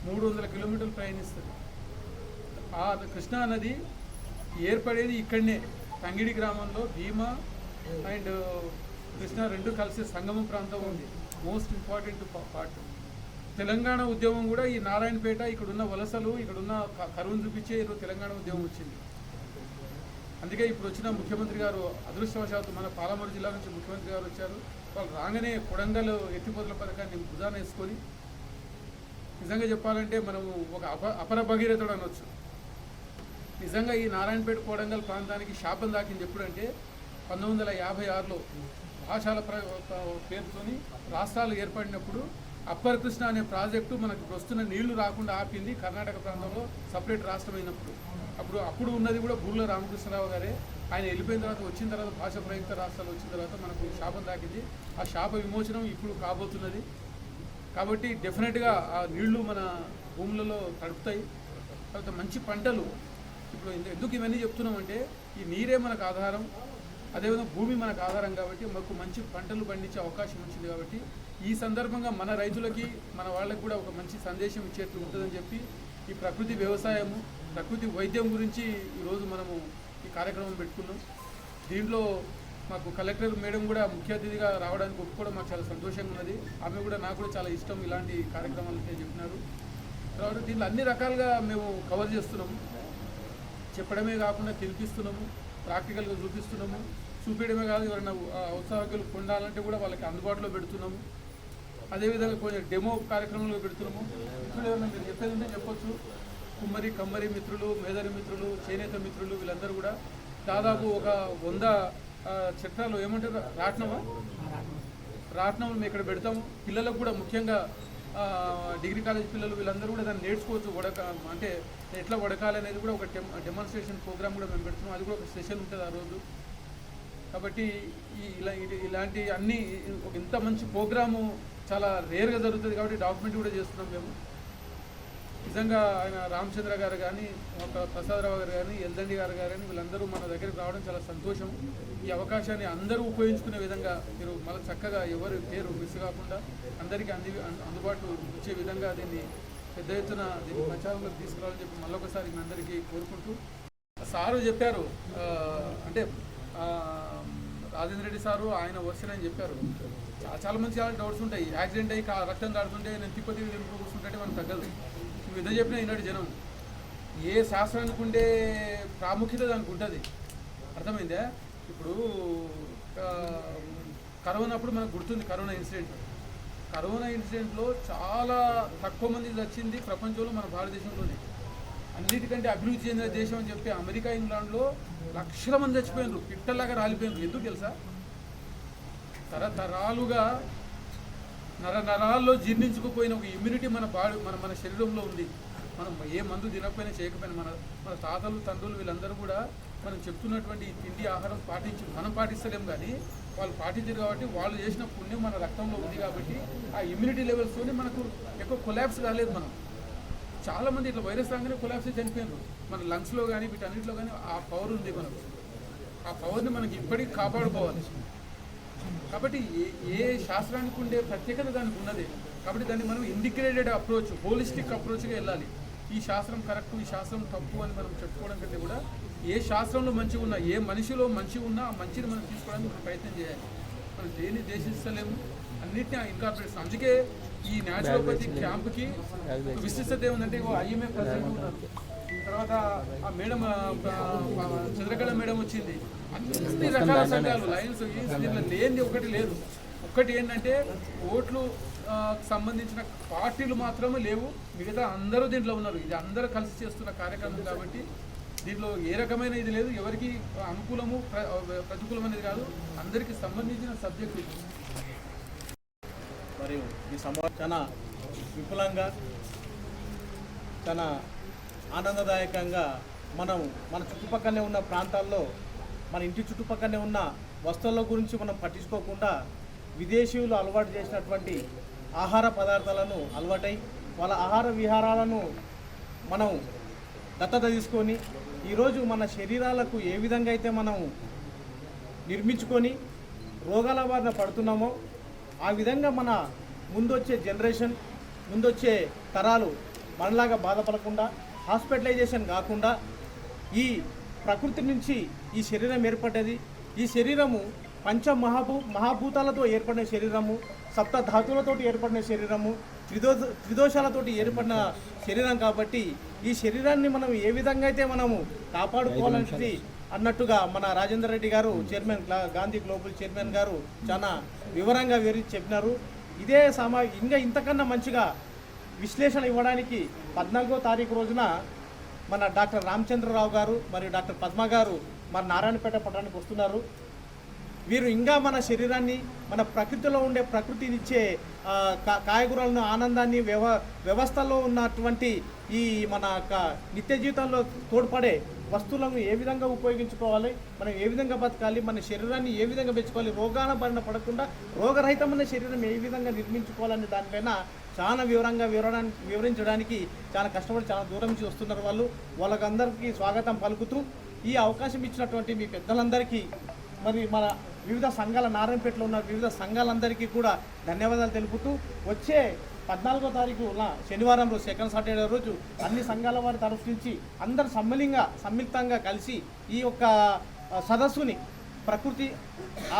300 కిలోమీటర్లు ప్రయాణిస్తుంది. ఆ కృష్ణా నది ఏర్పడేది ఇక్కడనే, తంగిడి గ్రామంలో. భీమా అండ్ కృష్ణా రెండు కలిసే సంగమ ప్రాంతం ఉంది, మోస్ట్ ఇంపార్టెంట్ పార్ట్. తెలంగాణ ఉద్యమం కూడా ఈ నారాయణపేట, ఇక్కడున్న వలసలు, ఇక్కడున్న కరువును చూపించే తెలంగాణ ఉద్యమం వచ్చింది. అందుకే ఇప్పుడు వచ్చిన ముఖ్యమంత్రి గారు అదృష్టవశాత్తు మన పాలమూరు జిల్లా నుంచి ముఖ్యమంత్రి గారు వచ్చారు. వాళ్ళు రాగానే కొడంగల్ ఎత్తిపోతల పథకాన్ని భుజాన వేసుకొని, నిజంగా చెప్పాలంటే మనము ఒక అపర భగీరథుడు అనొచ్చు. నిజంగా ఈ నారాయణపేట కొడంగల్ ప్రాంతానికి శాపం దాకింది ఎప్పుడంటే 1956లో భాషల పేరుతోని రాష్ట్రాలు ఏర్పడినప్పుడు అప్పర్ కృష్ణ అనే ప్రాజెక్టు మనకు వస్తున్న నీళ్లు రాకుండా ఆపింది. కర్ణాటక ప్రాంతంలో సపరేట్ రాష్ట్రం అయినప్పుడు అప్పుడు ఉన్నది కూడా బూర్ల రామకృష్ణరావు గారే. ఆయన వెళ్ళిపోయిన తర్వాత వచ్చిన తర్వాత భాష ప్రయుక్త రాష్ట్రాలు వచ్చిన తర్వాత మనకు శాపం తాకింది. ఆ శాప విమోచనం ఇప్పుడు కాబోతున్నది. కాబట్టి డెఫినెట్గా ఆ నీళ్లు మన భూములలో తడుపుతాయి. తర్వాత మంచి పంటలు, ఇప్పుడు ఎందుకు ఇవన్నీ చెప్తున్నామంటే ఈ నీరే మనకు ఆధారం, అదేవిధంగా భూమి మనకు ఆధారం కాబట్టి మాకు మంచి పంటలు పండించే అవకాశం వచ్చింది. కాబట్టి ఈ సందర్భంగా మన రైతులకి మన వాళ్ళకి కూడా ఒక మంచి సందేశం ఇచ్చేట్లు ఉంటుందని చెప్పి ఈ ప్రకృతి వ్యవసాయము, ప్రకృతి వైద్యం గురించి ఈరోజు మనము ఈ కార్యక్రమం పెట్టుకున్నాం. దీంట్లో మాకు కలెక్టర్ మేడం కూడా ముఖ్య అతిథిగా రావడానికి ఒప్పుకోవడం మాకు చాలా సంతోషంగా ఉన్నది. ఆమె కూడా నాకు కూడా చాలా ఇష్టం ఇలాంటి కార్యక్రమాలు చెప్పినారు. తర్వాత దీంట్లో అన్ని రకాలుగా మేము కవర్ చేస్తున్నాము. చెప్పడమే కాకుండా తెలిపిస్తున్నాము, ప్రాక్టికల్గా చూపిస్తున్నాము. చూపించడమే కాదు, ఎవరైనా ఉత్సాహకులు పొందాలంటే కూడా వాళ్ళకి అందుబాటులో పెడుతున్నాము. అదేవిధంగా కొంచెం డెమో కార్యక్రమంలో పెడుతున్నాము. ఇప్పుడు ఏమైనా మీరు చెప్పేది ఉంటే చెప్పొచ్చు. కుమ్మరి కమ్మరి మిత్రులు, మేదరి మిత్రులు, చేనేత మిత్రులు వీళ్ళందరూ కూడా దాదాపు ఒక 100 చట్టాలు ఏమంటారు రాట్నం మేము ఇక్కడ పెడతాము. పిల్లలకు కూడా ముఖ్యంగా డిగ్రీ కాలేజ్ పిల్లలు వీళ్ళందరూ కూడా దాన్ని నేర్చుకోవచ్చు. అంటే ఎట్లా వడకాలి అనేది కూడా ఒక డెమాన్స్ట్రేషన్ ప్రోగ్రామ్ కూడా మేము పెడుతున్నాం. అది కూడా ఒక సెషన్ ఉంటుంది ఆ రోజు. కాబట్టి ఇలాంటి అన్ని ఇంత మంచి ప్రోగ్రాము చాలా రేర్గా జరుగుతుంది. కాబట్టి డాక్యుమెంట్ కూడా చేస్తున్నాం మేము. నిజంగా ఆయన రామచంద్ర గారు కానీ, ప్రసాదరావు గారు కానీ, ఎల్దండి గారు కానీ వీళ్ళందరూ మన దగ్గరికి రావడం చాలా సంతోషం. ఈ అవకాశాన్ని అందరూ ఉపయోగించుకునే విధంగా మీరు మళ్ళీ చక్కగా ఎవరి పేరు మిస్ కాకుండా అందరికీ అందుబాటు వచ్చే విధంగా దీన్ని పెద్ద ఎత్తున దీన్ని ప్రచారంలోకి తీసుకురావాలని చెప్పి మళ్ళొకసారి మీ అందరికీ కోరుకుంటూ, సారు చెప్పారు అంటే రాజేంద్ర రెడ్డి సారు ఆయన వర్షన్ అని చెప్పారు. చాలా మంది చాలా డౌట్స్ ఉంటాయి. యాక్సిడెంట్ అయ్యి రక్తం కాడుతుంటే నేను తిప్పతి కూర్చుంటే మనం తగ్గదు. నువ్వు ఇద్దరు చెప్పినా ఈనాడు జనం ఏ శాస్త్రానికి ఉండే ప్రాముఖ్యత దానికి ఉంటుంది. అర్థమైందా? ఇప్పుడు కరోనా అప్పుడు మనకు గుర్తుంది కరోనా ఇన్సిడెంట్లో చాలా తక్కువ మంది వచ్చింది ప్రపంచంలో మన భారతదేశంలోనే. అన్నిటికంటే అభివృద్ధి చెందిన దేశం అని చెప్పి అమెరికా, ఇంగ్లాండ్లో లక్షల మంది చచ్చిపోయినారు, పిట్టల్లాగా రాలిపోయినారు. ఎందుకు తెలుసా? తరతరాలుగా నరాల్లో జీర్ణించుకుపోయిన ఒక ఇమ్యూనిటీ మన మన శరీరంలో ఉంది. మనం ఏ మందు తినకపోయినా చేయకపోయినా మన తాతలు తండ్రులు వీళ్ళందరూ కూడా మనం చెప్తున్నటువంటి ఈ తిండి ఆహారం మనం పాటిస్తలేం, కానీ వాళ్ళు పాటించారు. కాబట్టి వాళ్ళు చేసిన పుణ్యం మన రక్తంలో ఉంది. కాబట్టి ఆ ఇమ్యూనిటీ లెవెల్స్తోనే మనకు ఎక్కువ కొలాప్స్ కాలేదు. మనం చాలామంది ఇట్లా వైరస్ రాగానే కొలాప్స్ చనిపోయినారు. మన లంగ్స్లో కానీ వీటన్నిటిలో కానీ ఆ పవర్ ఉంది మనకు. ఆ పవర్ని మనకి ఇప్పటికీ కాపాడుకోవాలి. కాబట్టి ఏ శాస్త్రానికి ఉండే ప్రత్యేకత దానికి ఉన్నది. కాబట్టి దాన్ని మనం ఇంటిగ్రేటెడ్ అప్రోచ్, హోలిస్టిక్ అప్రోచ్గా వెళ్ళాలి. ఈ శాస్త్రం కరెక్ట్, ఈ శాస్త్రం తప్పు అని మనం చెప్పుకోవడం కంటే కూడా ఏ శాస్త్రంలో మంచి ఉన్నా, ఏ మనిషిలో మంచి ఉన్నా ఆ మంచిని మనం తీసుకోవడానికి మనం ప్రయత్నం చేయాలి. మనం దేన్ని దేశిస్తలేము, అన్నిటినీ ఇన్కార్పొరేట్. అందుకే ఈ న్యాచురోపతి క్యాంప్కి విశిష్టత ఏముందంటే ఐఎంఏ ప్రెసిడెంట్ ఉన్నారు, తర్వాత ఆ మేడం చంద్రకళ మేడం వచ్చింది, అన్ని రకాల సంఘాలు, లయన్స్, దీంట్లో లేనిది ఒకటి లేదు. ఒక్కటి ఏంటంటే ఓట్లు సంబంధించిన పార్టీలు మాత్రమే లేవు, మిగతా అందరూ దీంట్లో ఉన్నారు. ఇది అందరూ కలిసి చేస్తున్న కార్యక్రమం కాబట్టి దీంట్లో ఏ రకమైన ఇది లేదు. ఎవరికి అనుకూలము ప్రతికూలం అనేది కాదు, అందరికీ సంబంధించిన సబ్జెక్ట్ ఇది. మరియు ఈ సమావేశం చాలా విపులంగా, చాలా ఆనందదాయకంగా మనం మన చుట్టుపక్కలనే ఉన్న ప్రాంతాల్లో, మన ఇంటి చుట్టుపక్కలనే ఉన్న వస్తువుల గురించి మనం పట్టించుకోకుండా విదేశీయులు అలవాటు చేసినటువంటి ఆహార పదార్థాలను అలవాటై వాళ్ళ ఆహార విహారాలను మనం దత్తత తీసుకొని ఈరోజు మన శరీరాలకు ఏ విధంగా అయితే మనం నిర్మించుకొని రోగాల బారిన పడుతున్నామో ఆ విధంగా మన ముందొచ్చే జనరేషన్, ముందొచ్చే తరాలు మనలాగా బాధపడకుండా, హాస్పిటలైజేషన్ కాకుండా, ఈ ప్రకృతి నుంచి ఈ శరీరం ఏర్పడ్డది. ఈ శరీరము మహాభూతాలతో ఏర్పడిన శరీరము, సప్త ధాతువులతో ఏర్పడిన శరీరము, త్రిదోషాలతోటి ఏర్పడిన శరీరం. కాబట్టి ఈ శరీరాన్ని మనం ఏ విధంగా అయితే మనము కాపాడుకోవాలనేది అన్నట్టుగా మన రాజేందర్ రెడ్డి గారు, చైర్మన్, గాంధీ గ్లోబల్ చైర్మన్ గారు చాలా వివరంగా వివరించి చెప్పినారు. ఇదే ఇంకా ఇంతకన్నా మంచిగా విశ్లేషణ ఇవ్వడానికి 14వ తారీఖు రోజున మన డాక్టర్ రామచంద్రరావు గారు మరియు డాక్టర్ పద్మ గారు మన నారాయణపేట పట్టణానికి వస్తున్నారు. వీరు ఇంకా మన శరీరాన్ని, మన ప్రకృతిలో ఉండే ప్రకృతినిచ్చే కాయగూరలను, ఆనందాన్ని, వ్యవస్థలో ఉన్నటువంటి ఈ మన నిత్య జీవితంలో తోడ్పడే వస్తువులను ఏ విధంగా ఉపయోగించుకోవాలి, మనం ఏ విధంగా బతకాలి, మన శరీరాన్ని ఏ విధంగా పెంచుకోవాలి, రోగాల బారిన పడకుండా రోగరహితమైన శరీరం ఏ విధంగా నిర్మించుకోవాలనే దానిపైన చాలా వివరంగా వివరించడానికి చాలా కష్టపడి చాలా దూరం నుంచి వస్తున్నారు వాళ్ళకందరికీ స్వాగతం పలుకుతూ ఈ అవకాశం ఇచ్చినటువంటి మీ పెద్దలందరికీ, మరి మన వివిధ సంఘాల, నారాయణపేటలో ఉన్న వివిధ సంఘాలందరికీ కూడా ధన్యవాదాలు తెలుపుతూ వచ్చే 14వ తారీఖున శనివారం రోజు, సెకండ్ సాటర్డే రోజు అన్ని సంఘాల వారి తరఫు నుంచి అందరు సంయుక్తంగా కలిసి ఈ యొక్క సదస్సుని, ప్రకృతి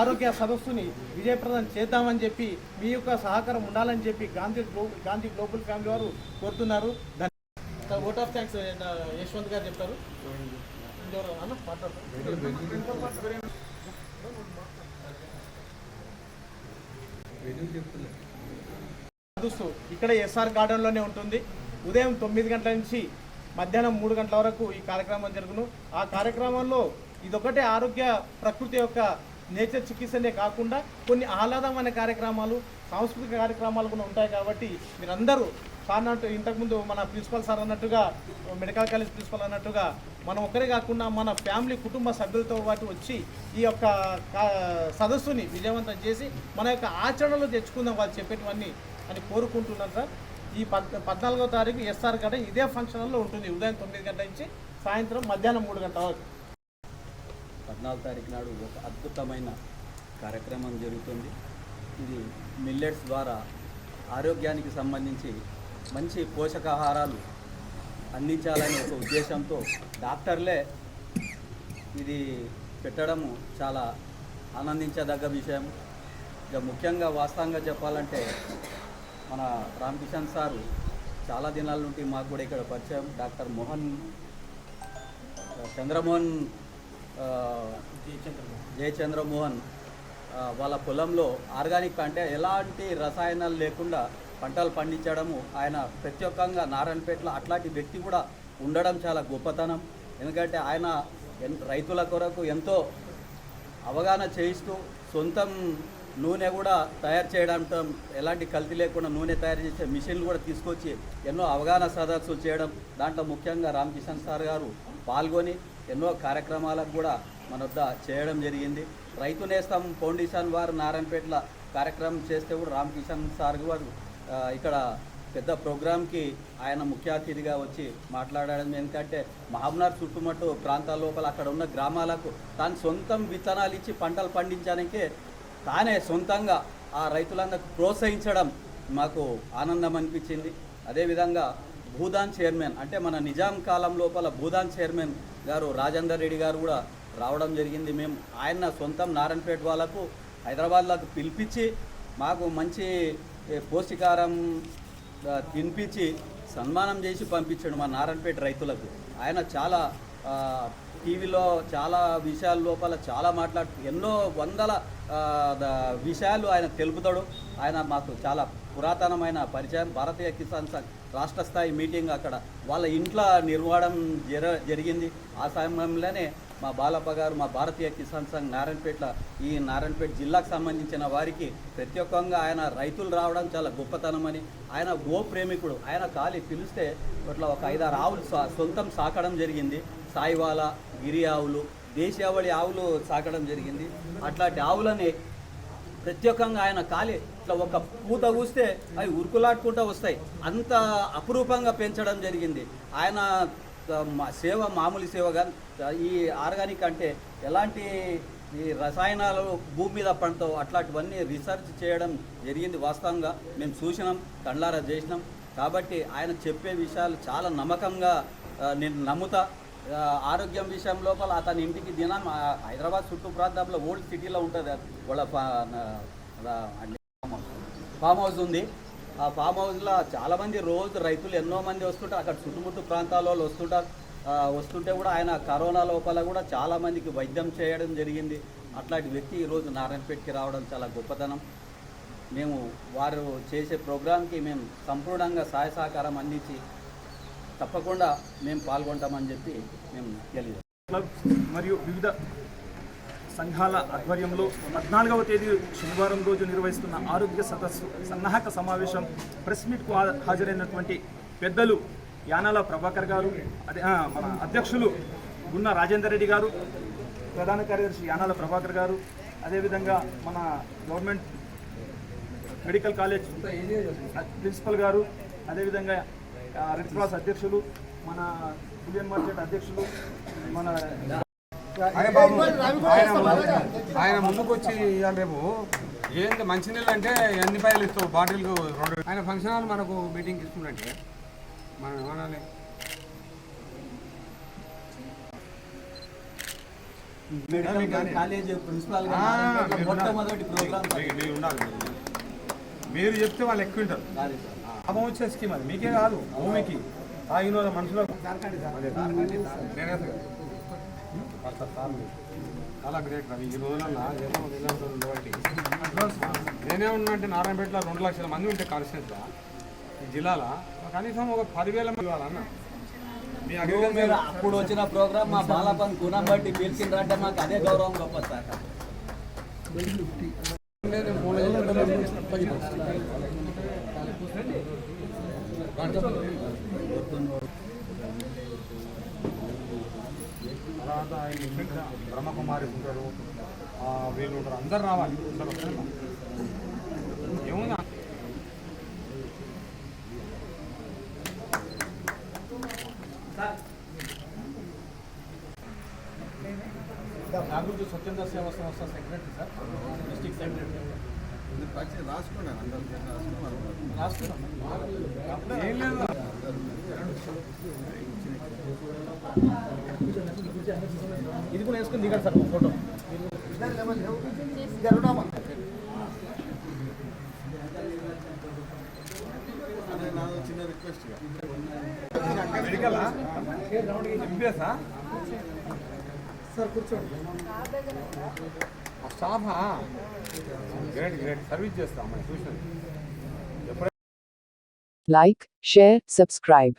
ఆరోగ్య సదస్సుని విజయప్రదం చేద్దామని చెప్పి మీ యొక్క సహకారం ఉండాలని చెప్పి గాంధీ గ్లోబల్ ఫ్యామిలీ వారు కోరుతున్నారు. ఓట్ ఆఫ్ థ్యాంక్స్ యశ్వంత్ గారు చెప్తారు. ఇక్కడ ఎస్ఆర్ గార్డెన్లోనే ఉంటుంది. ఉదయం 9 గంటల నుంచి మధ్యాహ్నం 3 గంటల వరకు ఈ కార్యక్రమం జరుగును. ఆ కార్యక్రమంలో ఇదొకటే ఆరోగ్య ప్రకృతి యొక్క నేచర్ చికిత్సనే కాకుండా కొన్ని ఆహ్లాదమైన కార్యక్రమాలు, సాంస్కృతిక కార్యక్రమాలు కూడా ఉంటాయి. కాబట్టి మీరందరూ సార్ అన్నట్టు, ఇంతకుముందు మన ప్రిన్సిపల్ సార్ అన్నట్టుగా, మెడికల్ కాలేజ్ ప్రిన్సిపల్ అన్నట్టుగా మనం ఒక్కరే కాకుండా మన ఫ్యామిలీ, కుటుంబ సభ్యులతో పాటు వచ్చి ఈ యొక్క సదస్సుని విజయవంతం చేసి మన యొక్క ఆచరణలో తెచ్చుకుందాం వాళ్ళు చెప్పేటివన్నీ అని కోరుకుంటున్నాను సార్. ఈ 14వ తారీఖు ఎస్ఆర్ గార్డెన్ ఇదే ఫంక్షన్ హాల్లో ఉంటుంది. ఉదయం 9 గంటల నుంచి సాయంత్రం మధ్యాహ్నం 3 గంటల వరకు. 14వ తారీఖు నాడు ఒక అద్భుతమైన కార్యక్రమం జరుగుతుంది. ఇది మిల్లెట్స్ ద్వారా ఆరోగ్యానికి సంబంధించి మంచి పోషకాహారాలు అందించాలనే ఒక ఉద్దేశంతో డాక్టర్లే ఇది పెట్టడము చాలా ఆనందించదగ్గ విషయం. ఇక ముఖ్యంగా వాస్తవంగా చెప్పాలంటే మన రామకిషన్ సారు చాలా దినాల నుండి మాకు కూడా ఇక్కడ పరిచయం. డాక్టర్ చంద్రమోహన్ జయచంద్రమోహన్ వాళ్ళ పొలంలో ఆర్గానిక్ అంటే ఎలాంటి రసాయనాలు లేకుండా పంటలు పండించడము, ఆయన ప్రత్యేకంగా నారాయణపేటలో అట్లాంటి వ్యక్తి కూడా ఉండడం చాలా గొప్పతనం. ఎందుకంటే ఆయన రైతుల కొరకు ఎంతో అవగాహన చేయిస్తూ సొంతం నూనె కూడా తయారు చేయడంతో, ఎలాంటి కల్తీ లేకుండా నూనె తయారు చేసే మిషన్లు కూడా తీసుకొచ్చి ఎన్నో అవగాహన సదస్సులు చేయడం, దాంట్లో ముఖ్యంగా రామకిషన్ సార్ గారు పాల్గొని ఎన్నో కార్యక్రమాలకు కూడా మన వద్ద చేయడం జరిగింది. రైతు నేస్తం ఫౌండేషన్ వారు నారాయణపేటలో కార్యక్రమం చేస్తే కూడా రామకిషన్ సార్ గారు ఇక్కడ పెద్ద ప్రోగ్రాంకి ఆయన ముఖ్య అతిథిగా వచ్చి మాట్లాడడం. ఎందుకంటే మహబూబ్నగర్ చుట్టుముట్టు ప్రాంతాల లోపల అక్కడ ఉన్న గ్రామాలకు తాను సొంతం విత్తనాలు ఇచ్చి పంటలు పండించడానికే తానే సొంతంగా ఆ రైతులందరికీ ప్రోత్సహించడం మాకు ఆనందం అనిపించింది. అదేవిధంగా భూదాన్ చైర్మన్ అంటే మన నిజాం కాలం లోపల భూదాన్ చైర్మన్ గారు రాజేందర్ రెడ్డి గారు కూడా రావడం జరిగింది. మేము ఆయన సొంతం నారాయణపేట వాళ్ళకు హైదరాబాద్లకు పిలిపించి మాకు మంచి పౌష్టికారం తినిపించి సన్మానం చేసి పంపించాడు మా నారాయణపేట రైతులకు. ఆయన చాలా టీవీలో చాలా విషయాల లోపల చాలా ఎన్నో వందల విషయాలు ఆయన తెలుపుతాడు. ఆయన మాకు చాలా పురాతనమైన పరిచయం. భారతీయ కిసాన్ సంఘ్ రాష్ట్ర స్థాయి మీటింగ్ అక్కడ వాళ్ళ ఇంట్లో నిర్వహణం జరిగింది. ఆ సమయంలోనే మా బాలప్ప గారు మా భారతీయ కిసాన్ సంఘ్ ఈ నారాయణపేట జిల్లాకు సంబంధించిన వారికి ప్రత్యేకంగా ఆయన రైతులు రావడం చాలా గొప్పతనమని, ఆయన గో ప్రేమికుడు. ఆయన ఖాళీ పిలిస్తే ఇట్లా ఒక 5-6 ఆవులు సొంతం సాకడం జరిగింది. సాయివాల, గిరి ఆవులు, దేశీయావళి ఆవులు సాకడం జరిగింది. అట్లాంటి ఆవులని ప్రత్యేకంగా ఆయన ఖాళీ ఇట్లా ఒక పూత కూస్తే అవి ఉరుకులాడుకుంటూ వస్తాయి. అంత అపురూపంగా పెంచడం జరిగింది. ఆయన సేవ మామూలు సేవగా ఈ ఆర్గానిక్ అంటే ఎలాంటి ఈ రసాయనాలు భూమి మీద పండుతావు అట్లాంటివన్నీ రీసెర్చ్ చేయడం జరిగింది. వాస్తవంగా మేము చూసినాం, కండ్లారా చేసినాం. కాబట్టి ఆయన చెప్పే విషయాలు చాలా నమ్మకంగా నేను నమ్ముతా. ఆరోగ్యం విషయం లోపల అతని ఇంటికి దినం హైదరాబాద్ చుట్టూ ప్రాంతంలో ఓల్డ్ సిటీలో ఉంటుంది వాళ్ళ ఫామ్ హౌస్ ఉంది. ఆ ఫామ్ హౌస్లో చాలామంది రోజు రైతులు ఎన్నో మంది వస్తుంటారు. అక్కడ చుట్టుముట్టు ప్రాంతాల వాళ్ళు వస్తుంటే కూడా ఆయన కరోనా లోపల కూడా చాలామందికి వైద్యం చేయడం జరిగింది. అట్లాంటి వ్యక్తి ఈరోజు నారాయణపేటకి రావడం చాలా గొప్పతనం. మేము వారు చేసే ప్రోగ్రాంకి మేము సంపూర్ణంగా సహాయ సహకారం అందించి తప్పకుండా మేము పాల్గొంటామని చెప్పి మేము తెలియదు. మరియు వివిధ సంఘాల ఆధ్వర్యంలో 14వ తేదీ శనివారం రోజు నిర్వహిస్తున్న ఆరోగ్య సదస్సు సన్నాహక సమావేశం ప్రెస్ మీట్కు హాజరైనటువంటి పెద్దలు యానాల ప్రభాకర్ గారు, అదే మన అధ్యక్షులు గున్న రాజేందర్ రెడ్డి గారు, ప్రధాన కార్యదర్శి యానాల ప్రభాకర్ గారు, అదేవిధంగా మన గవర్నమెంట్ మెడికల్ కాలేజ్ ప్రిన్సిపల్ గారు, అదేవిధంగా రెడ్ క్రాస్ అధ్యక్షులు, మన ఇండియన్ మార్కెట్ అధ్యక్షులు, మన ఆయన ముందుకు వచ్చి ఇవాళ రేపు ఏంటి మంచినీళ్ళు అంటే ఎన్ని పైలు ఇస్తావు బాటిల్కు 2. ఆయన ఫంక్షన్ హాల్ మనకు మీటింగ్ ఇస్తుందంటే మనం ఏమనాలి? మెడికల్ కాలేజ్ ప్రిన్సిపాల్ గా మొట్టమొదటి ప్రోగ్రామ్ మీరు ఉండాలి. మీరు చెప్తే వాళ్ళు ఎక్కువ ఉంటారు. లాభం వచ్చే స్కీమ్ అది మీకే కాదు, భూమికి తాగిన మనుషులకు చాలా గ్రేట్ రవి. ఈ రోజులలో నేనే ఉన్నా అంటే నారాయణపేటలో 2 లక్షల మంది ఉంటే కాన్స్టిట్యూన్సీలో ఈ జిల్లాలో కనీసం ఒక 10,000 మంది ఇవ్వాలన్న. మీ మీరు అప్పుడు వచ్చిన ప్రోగ్రామ్ మా బాలపన్ గుణం బట్టి పిలిచిండ్రంటే మాకు అదే గౌరవం గొప్ప సార్. తర్వాత బ్రహ్మకుమారి ఉంటారు, వీళ్ళు ఉంటారు, అందరు రావాలి. ఏముందా అభివృద్ధి స్వచ్ఛంద సేవా సంస్థ సెక్రటరీ సార్, డిస్ట్రిక్ట్ సెక్రటరీ. ఏం లేదు. ఇది కూడా వేసుకుని దిగాడు సార్ ఫోటో. చిన్న రిక్వెస్ట్ మెడికల్ ఎంబీఎస్ఆ సార్ కూర్చోండి. స్టాఫా గ్రేట్ గ్రేట్ సర్వీస్ చేస్తాం. చూసాను. Like, share, subscribe.